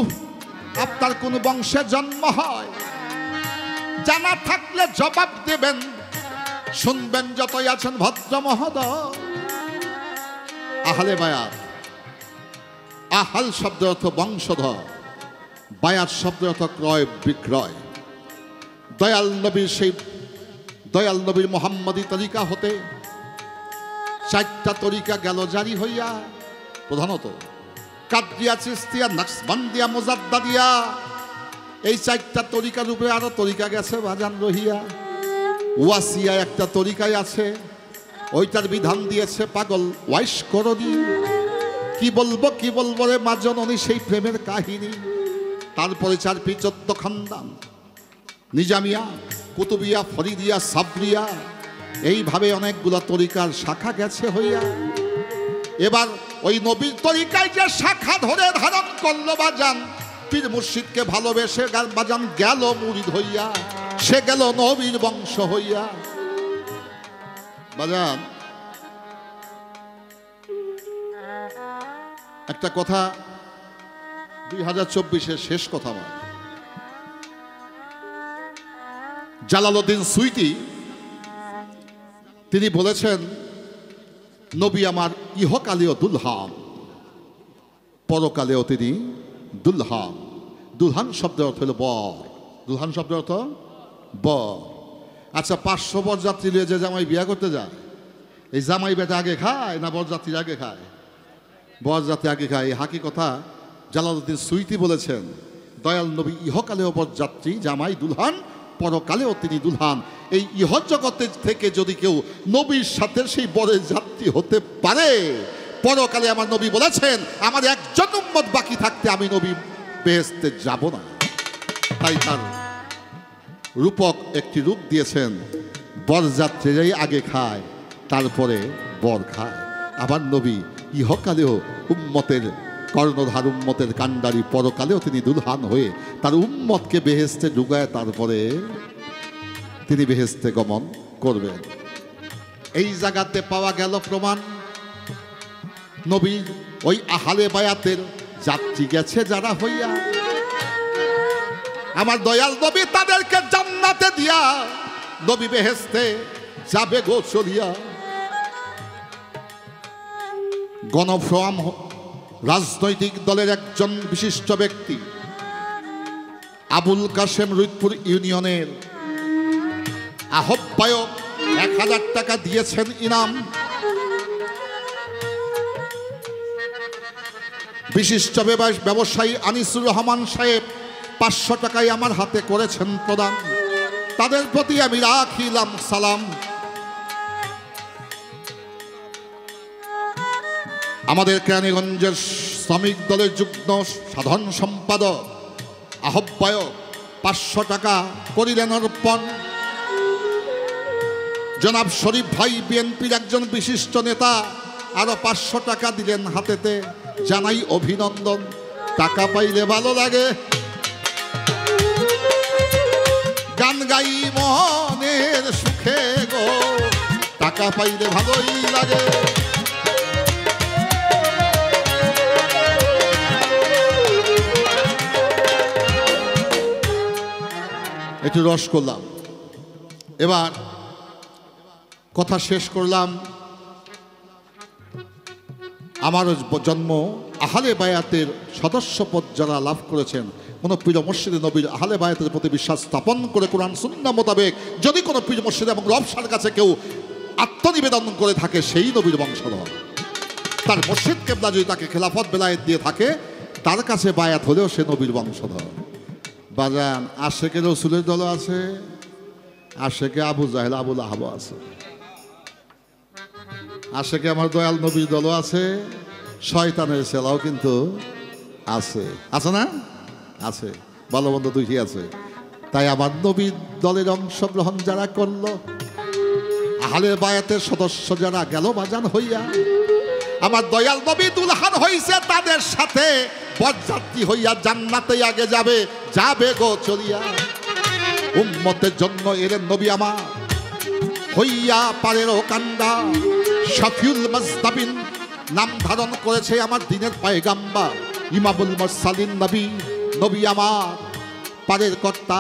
আপনার কোন বংশে জন্ম হয় জানা থাকলে জবাব দেবেন। শুনবেন যতই আছেন ভদ্র মহোদয়। আহলে বায়াত, আহাল শব্দ অর্থ বংশধর, বায়াত শব্দ অর্থ ক্রয় বিক্রয়। দয়াল নবীর সেই দয়াল নবীর মোহাম্মদী তরিকা হতে 4টা তরিকা গেল জারি হইয়া, প্রধানত কাদরিয়া, চিশতিয়া, নকশবন্দিয়া, মুজাদ্দাদিয়া, এই 4টা তরিকার উপরে আরো তরিকা গেছে বাজান রহিয়া। ওয়াসিয়া একটা তরিকায় আছে, ওইটার বিধান দিয়েছে পাগল ওয়াইশ করণী। কি বলবো রে মা জননী সেই প্রেমের কাহিনী। তারপরে 4 পীর 14 খানদান, নিজামিয়া, কুতুবিয়া, ফরিদিয়া, সাবরিয়া, এইভাবে অনেকগুলো তরিকার শাখা গেছে হইয়া। এবার ওই নবীর তরিকায় যে শাখা ধরে ধারণ করলো বাজান, পীর মুর্শিদকে ভালোবেসে বাজান গেল মুরিদ হইয়া, সে গেল নবীর বংশ হইয়া। বাজান একটা কথা 2024-এর শেষ কথা আমার। জালালউদ্দিন সুইটি তিনি বলেছেন, নবী আমার ইহকালেও দুলহান, পরকালেও তিনি দুলহান। দুলহান শব্দের অর্থ হলো বর। দুলহান শব্দের অর্থ বর। আচ্ছা, 500 বরযাত্রী নিয়ে যে জামাই বিয়া করতে যায়, এই জামাই বেটা আগে খায় না বরযাত্রীর আগে খায়? বরযাত্রী আগে খায়। এই হাকি কথা জালালউদ্দিন সুইটি বলেছেন, দয়াল নবী ইহকালেও বরযাত্রী, জামাই দুলহান, পরকালেও তিনি দুলহান। এই ইহ জগতে থেকে যদি কেউ নবীর সাথে সেই বরের যাত্রী হতে পারে, পরকালে আমার নবী বলেছেন, আমার একজন উম্মত বাকি থাকতে আমি নবী বেহেশতে যাব না। তাই তার রূপক একটি রূপ দিয়েছেন, বরযাত্রীরাই আগে খায়, তারপরে বর খায়। আবার নবী ইহকালেও উম্মতের কর্ণধার, উম্মতের কাণ্ডারি, পরকালেও তিনি দুলহান হয়ে তার উম্মতকে বেহেশতে ঢুকায়, তারপরে তিনি বেহেশতে গমন করবেন। এই জায়গাতে পাওয়া গেল প্রমাণ, নবীর ওই আহলে বায়াতের যাত্রী গেছে যারা হইয়া, আমার দয়াল নবী তাদেরকে জান্নাতে দিয়া নবী বেহেশতে যাবে গো চলিয়া। গণফ্রম রাজনৈতিক দলের একজন বিশিষ্ট ব্যক্তি আবুল কাশেম রুইতপুর ইউনিয়নের আহ্বায়ক 1000 টাকা দিয়েছেন ইনাম। বিশিষ্ট ব্যবসায়ী আনিসুর রহমান সাহেব 500 টাকায় আমার হাতে করেছেন প্রদান। তাদের প্রতি আমি রাখিলাম সালাম। আমাদের কেরানীগঞ্জের শ্রমিক দলের যুগ্ম সাধারণ সম্পাদক আহ্বায়ক 500 টাকা করিলেন অর্পণ। জনাব শরীফ ভাই বিএনপির একজন বিশিষ্ট নেতা আরো 500 টাকা দিলেন হাতেতে, জানাই অভিনন্দন। টাকা পাইলে ভালো লাগে, গান গাই মনের সুখে গো, টাকা পাইলে ভালোই লাগে। একটু রস করলাম, এবার কথা শেষ করলাম। আমার জন্ম আহলে বায়াতের সদস্যপদ যারা লাভ করেছেন, কোনো পীর মুর্শিদ নবীর আহলে বায়াতের প্রতি বিশ্বাস স্থাপন করে কোরআন সুন্নাহ মোতাবেক যদি কোনো পীর মুর্শিদ এবং রবসার কাছে কেউ আত্মনিবেদন করে থাকে, সেই নবীর বংশধর। তার মুর্শিদ কেবলা যদি তাকে খেলাফত বেলায়েত দিয়ে থাকে, তার কাছে বায়াত হলেও সে নবীর বংশধর। বাজান আশেকে রসুলের দল আছে, আশেকে আবু জাহেল আবুল আহাব আছে, আশেকে আমার দয়াল নবীর দলও আছে, শয়তানের সেলাও কিন্তু আছে। আছে না? আছে, ভালো মন্দ দুইটি আছে। তাই আমার নবীর দলের অংশগ্রহণ যারা করলো, আহলে বায়াতের সদস্য যারা গেল বাজান হইয়া, আমার দয়াল নবী দুলহান হইছে, তাদের সাথে বরযাত্রী হইয়া জান্নাতে আগে যাবে, যাবে গো চলিয়া। উম্মতের জন্য এলেন নবী আমার হইয়া পারেরও কান্দা। শফিউল মুজতাবিন নাম ধারণ করেছে আমার দিনের পয়গাম্বার, ইমামুল মুরসালিন নবী, নবী আমার পারের কর্তা,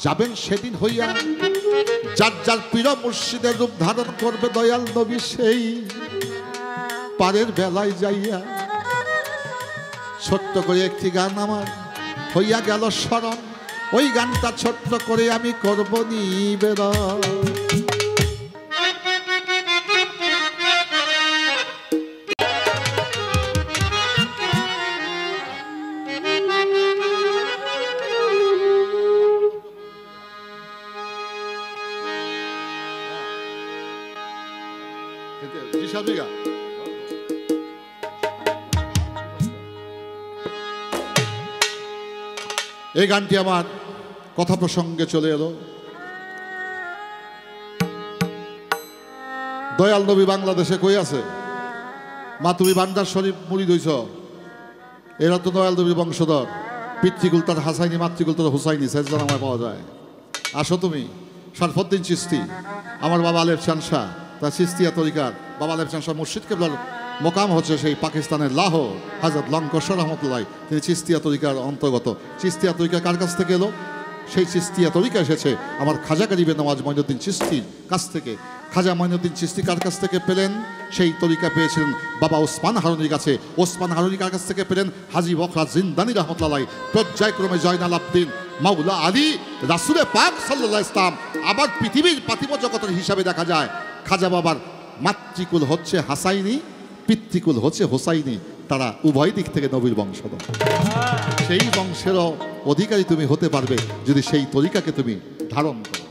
যাবেন সেদিন হইয়া। যার যার প্রিয় মুর্শিদের রূপ ধারণ করবে দয়াল নবী, সেই পারের বেলায় যাইয়া। ছোট্ট করে একটি গান আমার হইয়া গেল স্মরণ, ওই গানটা ছোট্ট করে আমি করব নিবেদন। এই গানটি আমার কথা প্রসঙ্গে চলে এলো। দয়াল নবী বাংলাদেশে কই আছে? মা তুমি বান্দার শরীফ মুড়ি দইছ, এরা তো দয়াল নবীর বংশধর। পিতৃকুল তার হাসাইনি, মাতৃকুল তার হুসাইনি, সেজদান আমায় পাওয়া যায়। আসো তুমি শরফুদ্দিন চিশতি, আমার বাবা আলেপ চান শাহ, তার চিস্তিয়া তরিকার বাবা আলেপ চান শাহ মুর্শিদ কেবলার মোকাম হচ্ছে সেই পাকিস্তানের লাহোর। হাজরত লঙ্কশ্বর রহমতুল্লাহ তিনি চিস্তিয়া তরিকার অন্তর্গত। চিস্তিয়া তরিকা কার কাছ থেকে এলো? সেই চিস্তিয়া তরিকা এসেছে আমার খাজা গরিবে নওয়াজ মঈনুদ্দিন চিশতির কাছ থেকে। খাজা মঈনুদ্দিন চিশতি কার কাছ থেকে পেলেন? সেই তরিকা পেয়েছিলেন বাবা ওসমান হারুনির কাছে। ওসমান হারুনি কার কাছ থেকে পেলেন? হাজি বখরা জিন্দানি রহমতুল্লাহ। পর্যায়ক্রমে জয়নাল আবদিন, মাওলা আলী, রাসূলে পাক সাল্লাল্লাহু আলাইহি ওয়াসাল্লাম। আবার পৃথিবীর পাতিম জগতের হিসাবে দেখা যায় খাজা বাবার মাতৃকুল হচ্ছে হাসাইনি, পিতৃকুল হচ্ছে হোসাইনি। তারা উভয় দিক থেকে নবীর বংশধর। সেই বংশেরও অধিকারী তুমি হতে পারবে যদি সেই তরিকাকে তুমি ধারণ করো।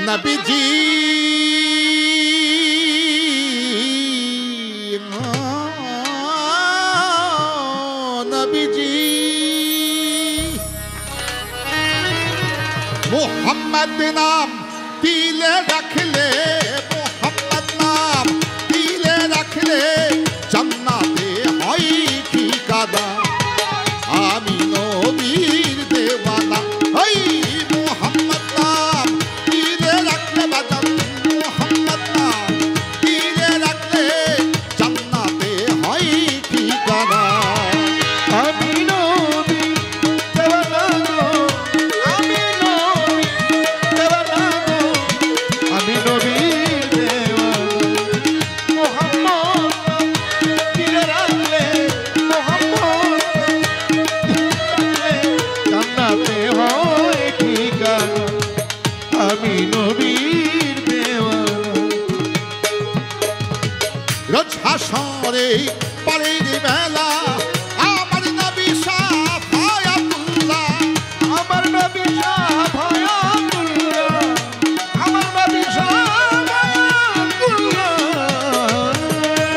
নবীজি নবীজি মোহাম্মদ নাম দিলে রাখলে, মোহাম্মদ নাম দিলে রাখলে জান্নাতে হয় ঠিকানা। আমি নবীর দেওয়ানা, ওই মোহাম্মদ নাম দিলে রাখলে বাজান, মোহাম্মদ নাম দিলে রাখলে জান্নাতে হয় ঠিকানা। আমি নবী দেওয়ানা গো, আমি নবী দেওয়ানা গো, আমি নবীর দেওয়ানা। মুহাম্মদ দিলে রাখলে, মুহাম্মদ দিলে জান্নাতে হয় ঠিকানা। আমি নবীর দেওয়ানা। রোজ হাসরে পারের বেলা আমার নবী শাফায়াতুল্লাহ, আমার নবী শাফায়াতুল্লাহ, আমার নবী শাফায়াতুল্লাহ।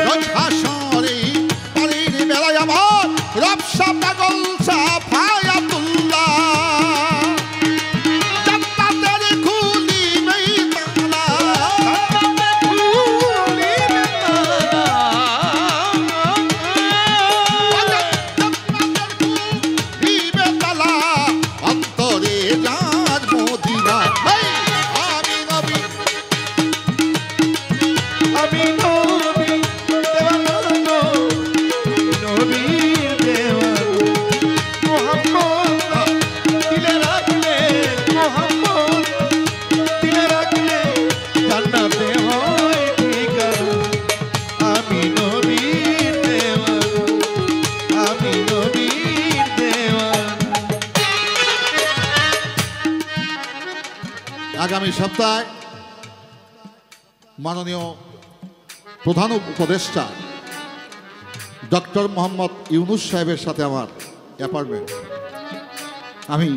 রোজ হাসরে পারের বেলায় আমার রবসা পাগল শাফায়াতুল্লাহ। জান্নাতের খুলিবে তালা, খুলিবে তালা, অন্তরে যার মদিনা। হেই, আমি নবী আমি নবী দেওয়ানা গো, নবীর দেওয়ানা। মুহাম্মদ দিলে রাখলে, মুহাম্মদ দিলে রাখলে জান্নাতে হয় ঠিকানা। আমি নবীর দেওয়ানা, আমি নবীর দেওয়ানা। আগামী সপ্তাহে মাননীয় প্রধান উপদেষ্টা ডক্টর মোহাম্মদ ইউনুস সাহেবের সাথে আমার অ্যাপয়েন্টমেন্ট। আমি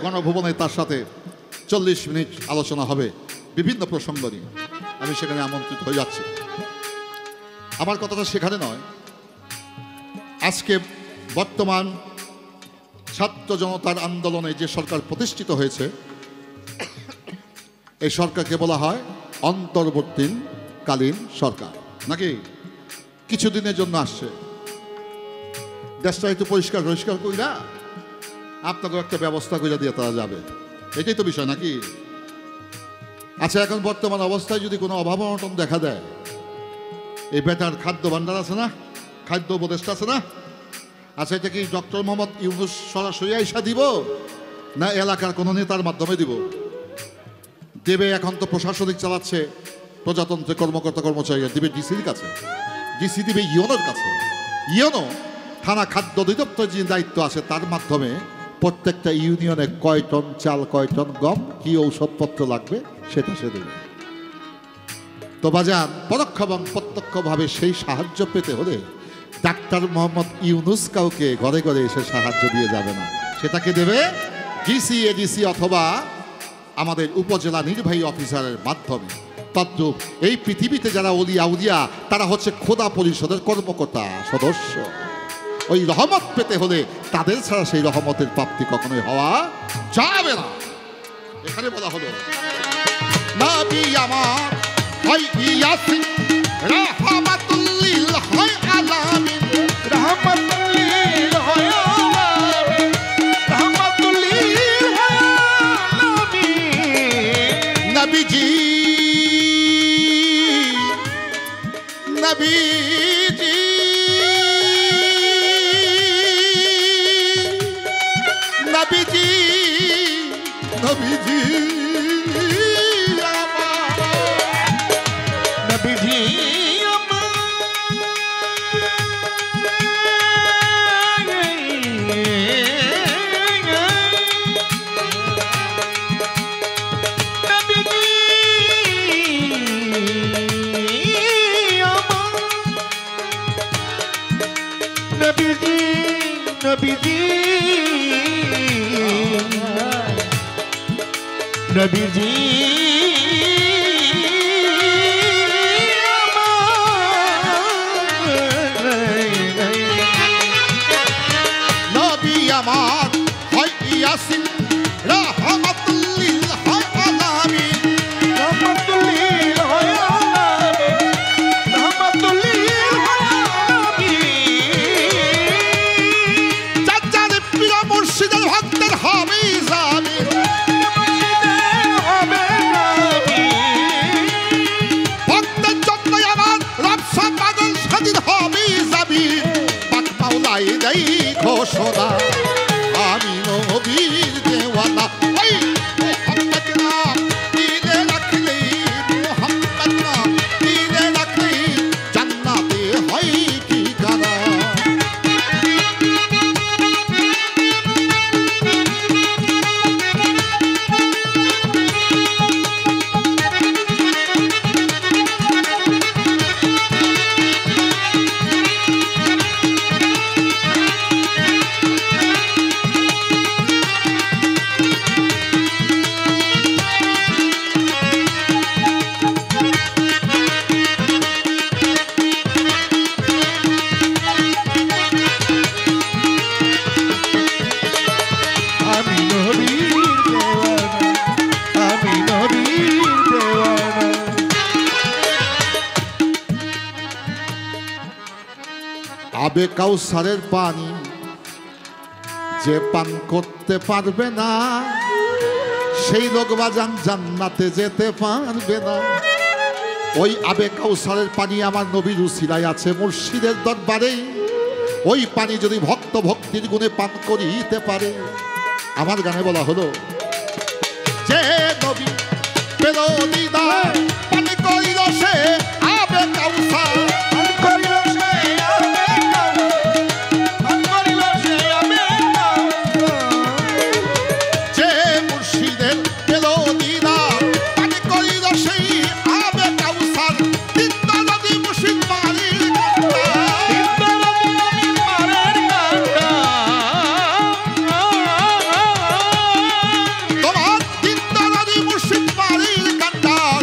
গণভবনে তার সাথে 40 মিনিট আলোচনা হবে বিভিন্ন প্রসঙ্গ নিয়ে। আমি সেখানে আমন্ত্রিত হয়ে যাচ্ছি। আমার কথাটা সেখানে নয়, আজকে বর্তমান ছাত্র জনতার আন্দোলনে যে সরকার প্রতিষ্ঠিত হয়েছে, এই সরকারকে বলা হয় অন্তর্বর্তীকালীন সরকার। নাকি কিছুদিনের জন্য আসছে, দেশটা একটু পরিষ্কার কইরা আপনাকে একটা ব্যবস্থা করে দিয়ে তারা যাবে। এটাই তো বিষয় নাকি? আচ্ছা, এখন বর্তমান অবস্থায় যদি কোনো অভাব অনটন দেখা দেয়, এই বেটার খাদ্য ভাণ্ডার আছে না, খাদ্য উপদেষ্টা আছে না, আচ্ছা এটা কি ডক্টর মোহাম্মদ ইউনুস সরাসরি আইসা দিব না এলাকার কোনো নেতার মাধ্যমে দিব? দেবে এখন তো প্রশাসনিক চালাচ্ছে, প্রজাতন্ত্রের কর্মকর্তা কর্মচারীরা দিবে ডিসির কাছে, ডিসি দিবে ইওনোর কাছে। ইওনো থানা খাদ্য অধিদপ্তরের যে দায়িত্ব আছে তার মাধ্যমে প্রত্যেকটা ইউনিয়নে কয় টন চাল, কয় টন গম, কি ঔষধপত্র লাগবে সেটা সে দেবে। তো বাজান, পরোক্ষ এবং প্রত্যক্ষভাবে সেই সাহায্য পেতে হলে ডাক্তার মোহাম্মদ ইউনুস কাউকে ঘরে ঘরে এসে সাহায্য দিয়ে যাবে না, সেটাকে দেবে ডিসি, এডিসি অথবা আমাদের উপজেলা নির্বাহী অফিসারের মাধ্যমে। তদ্রূপ এই পৃথিবীতে যারা অলিয়া উলিয়া তারা হচ্ছে খোদা পরিষদের কর্মকর্তা সদস্য। ওই রহমত পেতে হলে তাদের ছাড়া সেই রহমতের প্রাপ্তি কখনোই হওয়া যাবে না। এখানে বলা হলো নবী আমার হয় ইয়াসিন রাহমাতুল লিল হয় আলামিন, রাহমাতুল লিল হয় আলামিন, রাহমাতুল লিল হয় আলামিন। নবীজি নবীজি নবীজি নবীজি নবীজি নবীজি নবীজি নবী আমার হয় ইয়াসিন রাহমাতুল লিল হয় আলামিন, রাহমাতুল লিল হয় আলামিন, রাহমাতুল লিল হয় আলামিন। চাচার প্রিয় মুর্শিদের ভক্তের হবে জামিন, ভক্তের জন্যই আমার রবসা পাগল স্বাধীন হবে জামিন। পাক মাওলাই দেই ঘোষণা আমি নবীর দেওয়ানা। ওই মুহাম্মদ নাম দিলে রাখলে, মুহাম্মদ নাম দিলে রাখলে জান্নাতে হয় ঠিকানা। আমি নবীর দেওয়ানা, আমি নবীর দেওয়ানা। আবে কাউসারের পানি যে পান করতে পারবে না, সেই লোক বাজান জান্নাতে যেতে পারবে না। ওই আবে কাউসারের পানি আমার নবীর উসিলায় আছে মুর্শিদের দরবারে। ওই পানি যদি ভক্ত ভক্তির গুণে পান করিতে পারে, আমার গানে বলা হলো যে নবী পেল দিদার পানি করিল সে আবে কাউসার, করিল সে আবে কাউসার, করিল সে আবে কাউসার। যে মুর্শিদের পেল দিদার পানি করিল সেই আবে কাউসার। তিনটা নদী মুর্শিদ মারির তোমার তিনটা নদী মুর্শিদ মারির কান্ডার।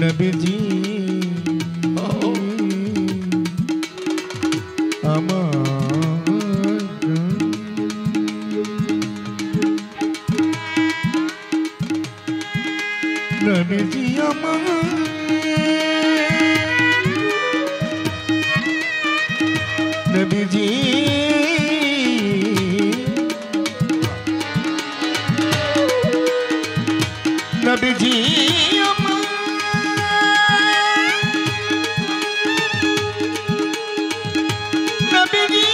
নবীজি আমার নবীজি আমার নবীজি নবীজি আমার নবীজি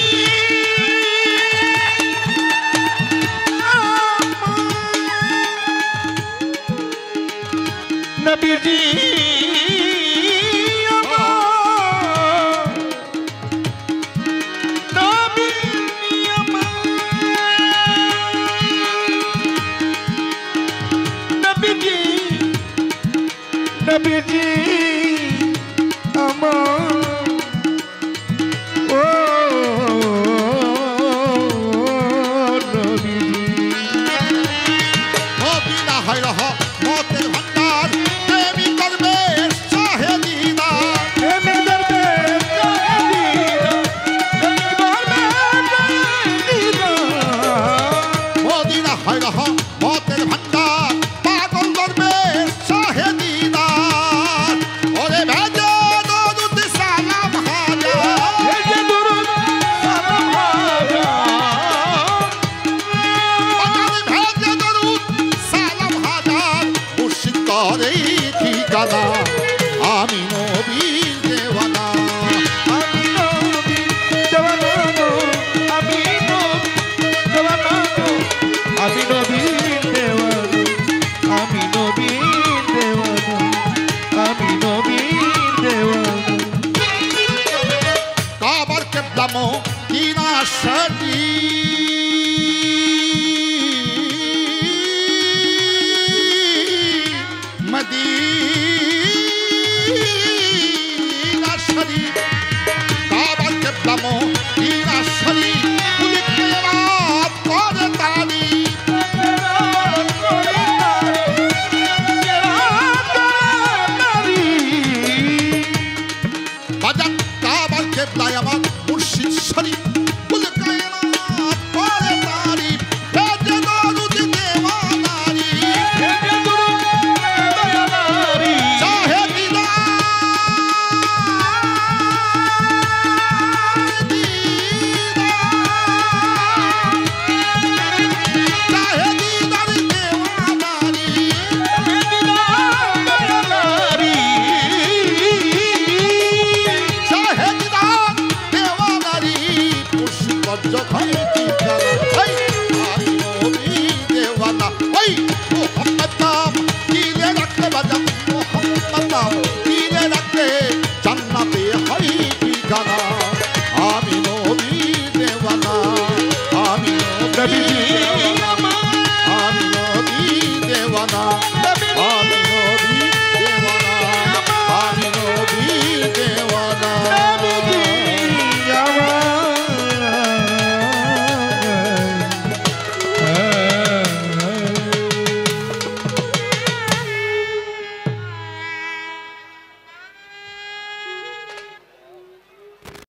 নবীজি নবীজি আমার ও নবীজি মদিনা হয় রহ মতের ভান্ডার প্রেমী করবে শাহে দিদার প্রেমে দরবে মদিনা হয় রহ মতের ভান্ডার পাগল করবে শাহে দিদার ওরে ভেজে দরুদ সালাম হাজার ভেজে দরুদ সালাম হাজার মুর্শিদ করে ঠিকানা আমি নবীর দেওয়ানা আমি নবী দেওয়ানা আমি নবী দেওয়ানা আমি নবী দেওয়ানা আমি নবী দেওয়ানা আমি নবী দেওয়ানা কাবার কেবলামো কিনা সাজি মদিনা শরীফ কাবার কেবলামো কিনা শরীফ পুলিশ রাত করে তারিফ বাজান কাবার কেবলায় আমার মুর্শিদ শরীফ পুলিশ রাত করে তারিফ ভেজে দরুদ দেওয়ানারি শাহে দিদার দেওয়ানারি শাহে দিদার দেওয়ানারি মুর্শিদ যখন ঠিকানা আমি নবীর দেওয়ানা ওই মোহাম্মদ নাম দিলে রাখলে বাজান মোহাম্মদ নাম দিলে রাখলে জান্নাতে হয় ঠিকানা আমি নবীর দেওয়ানা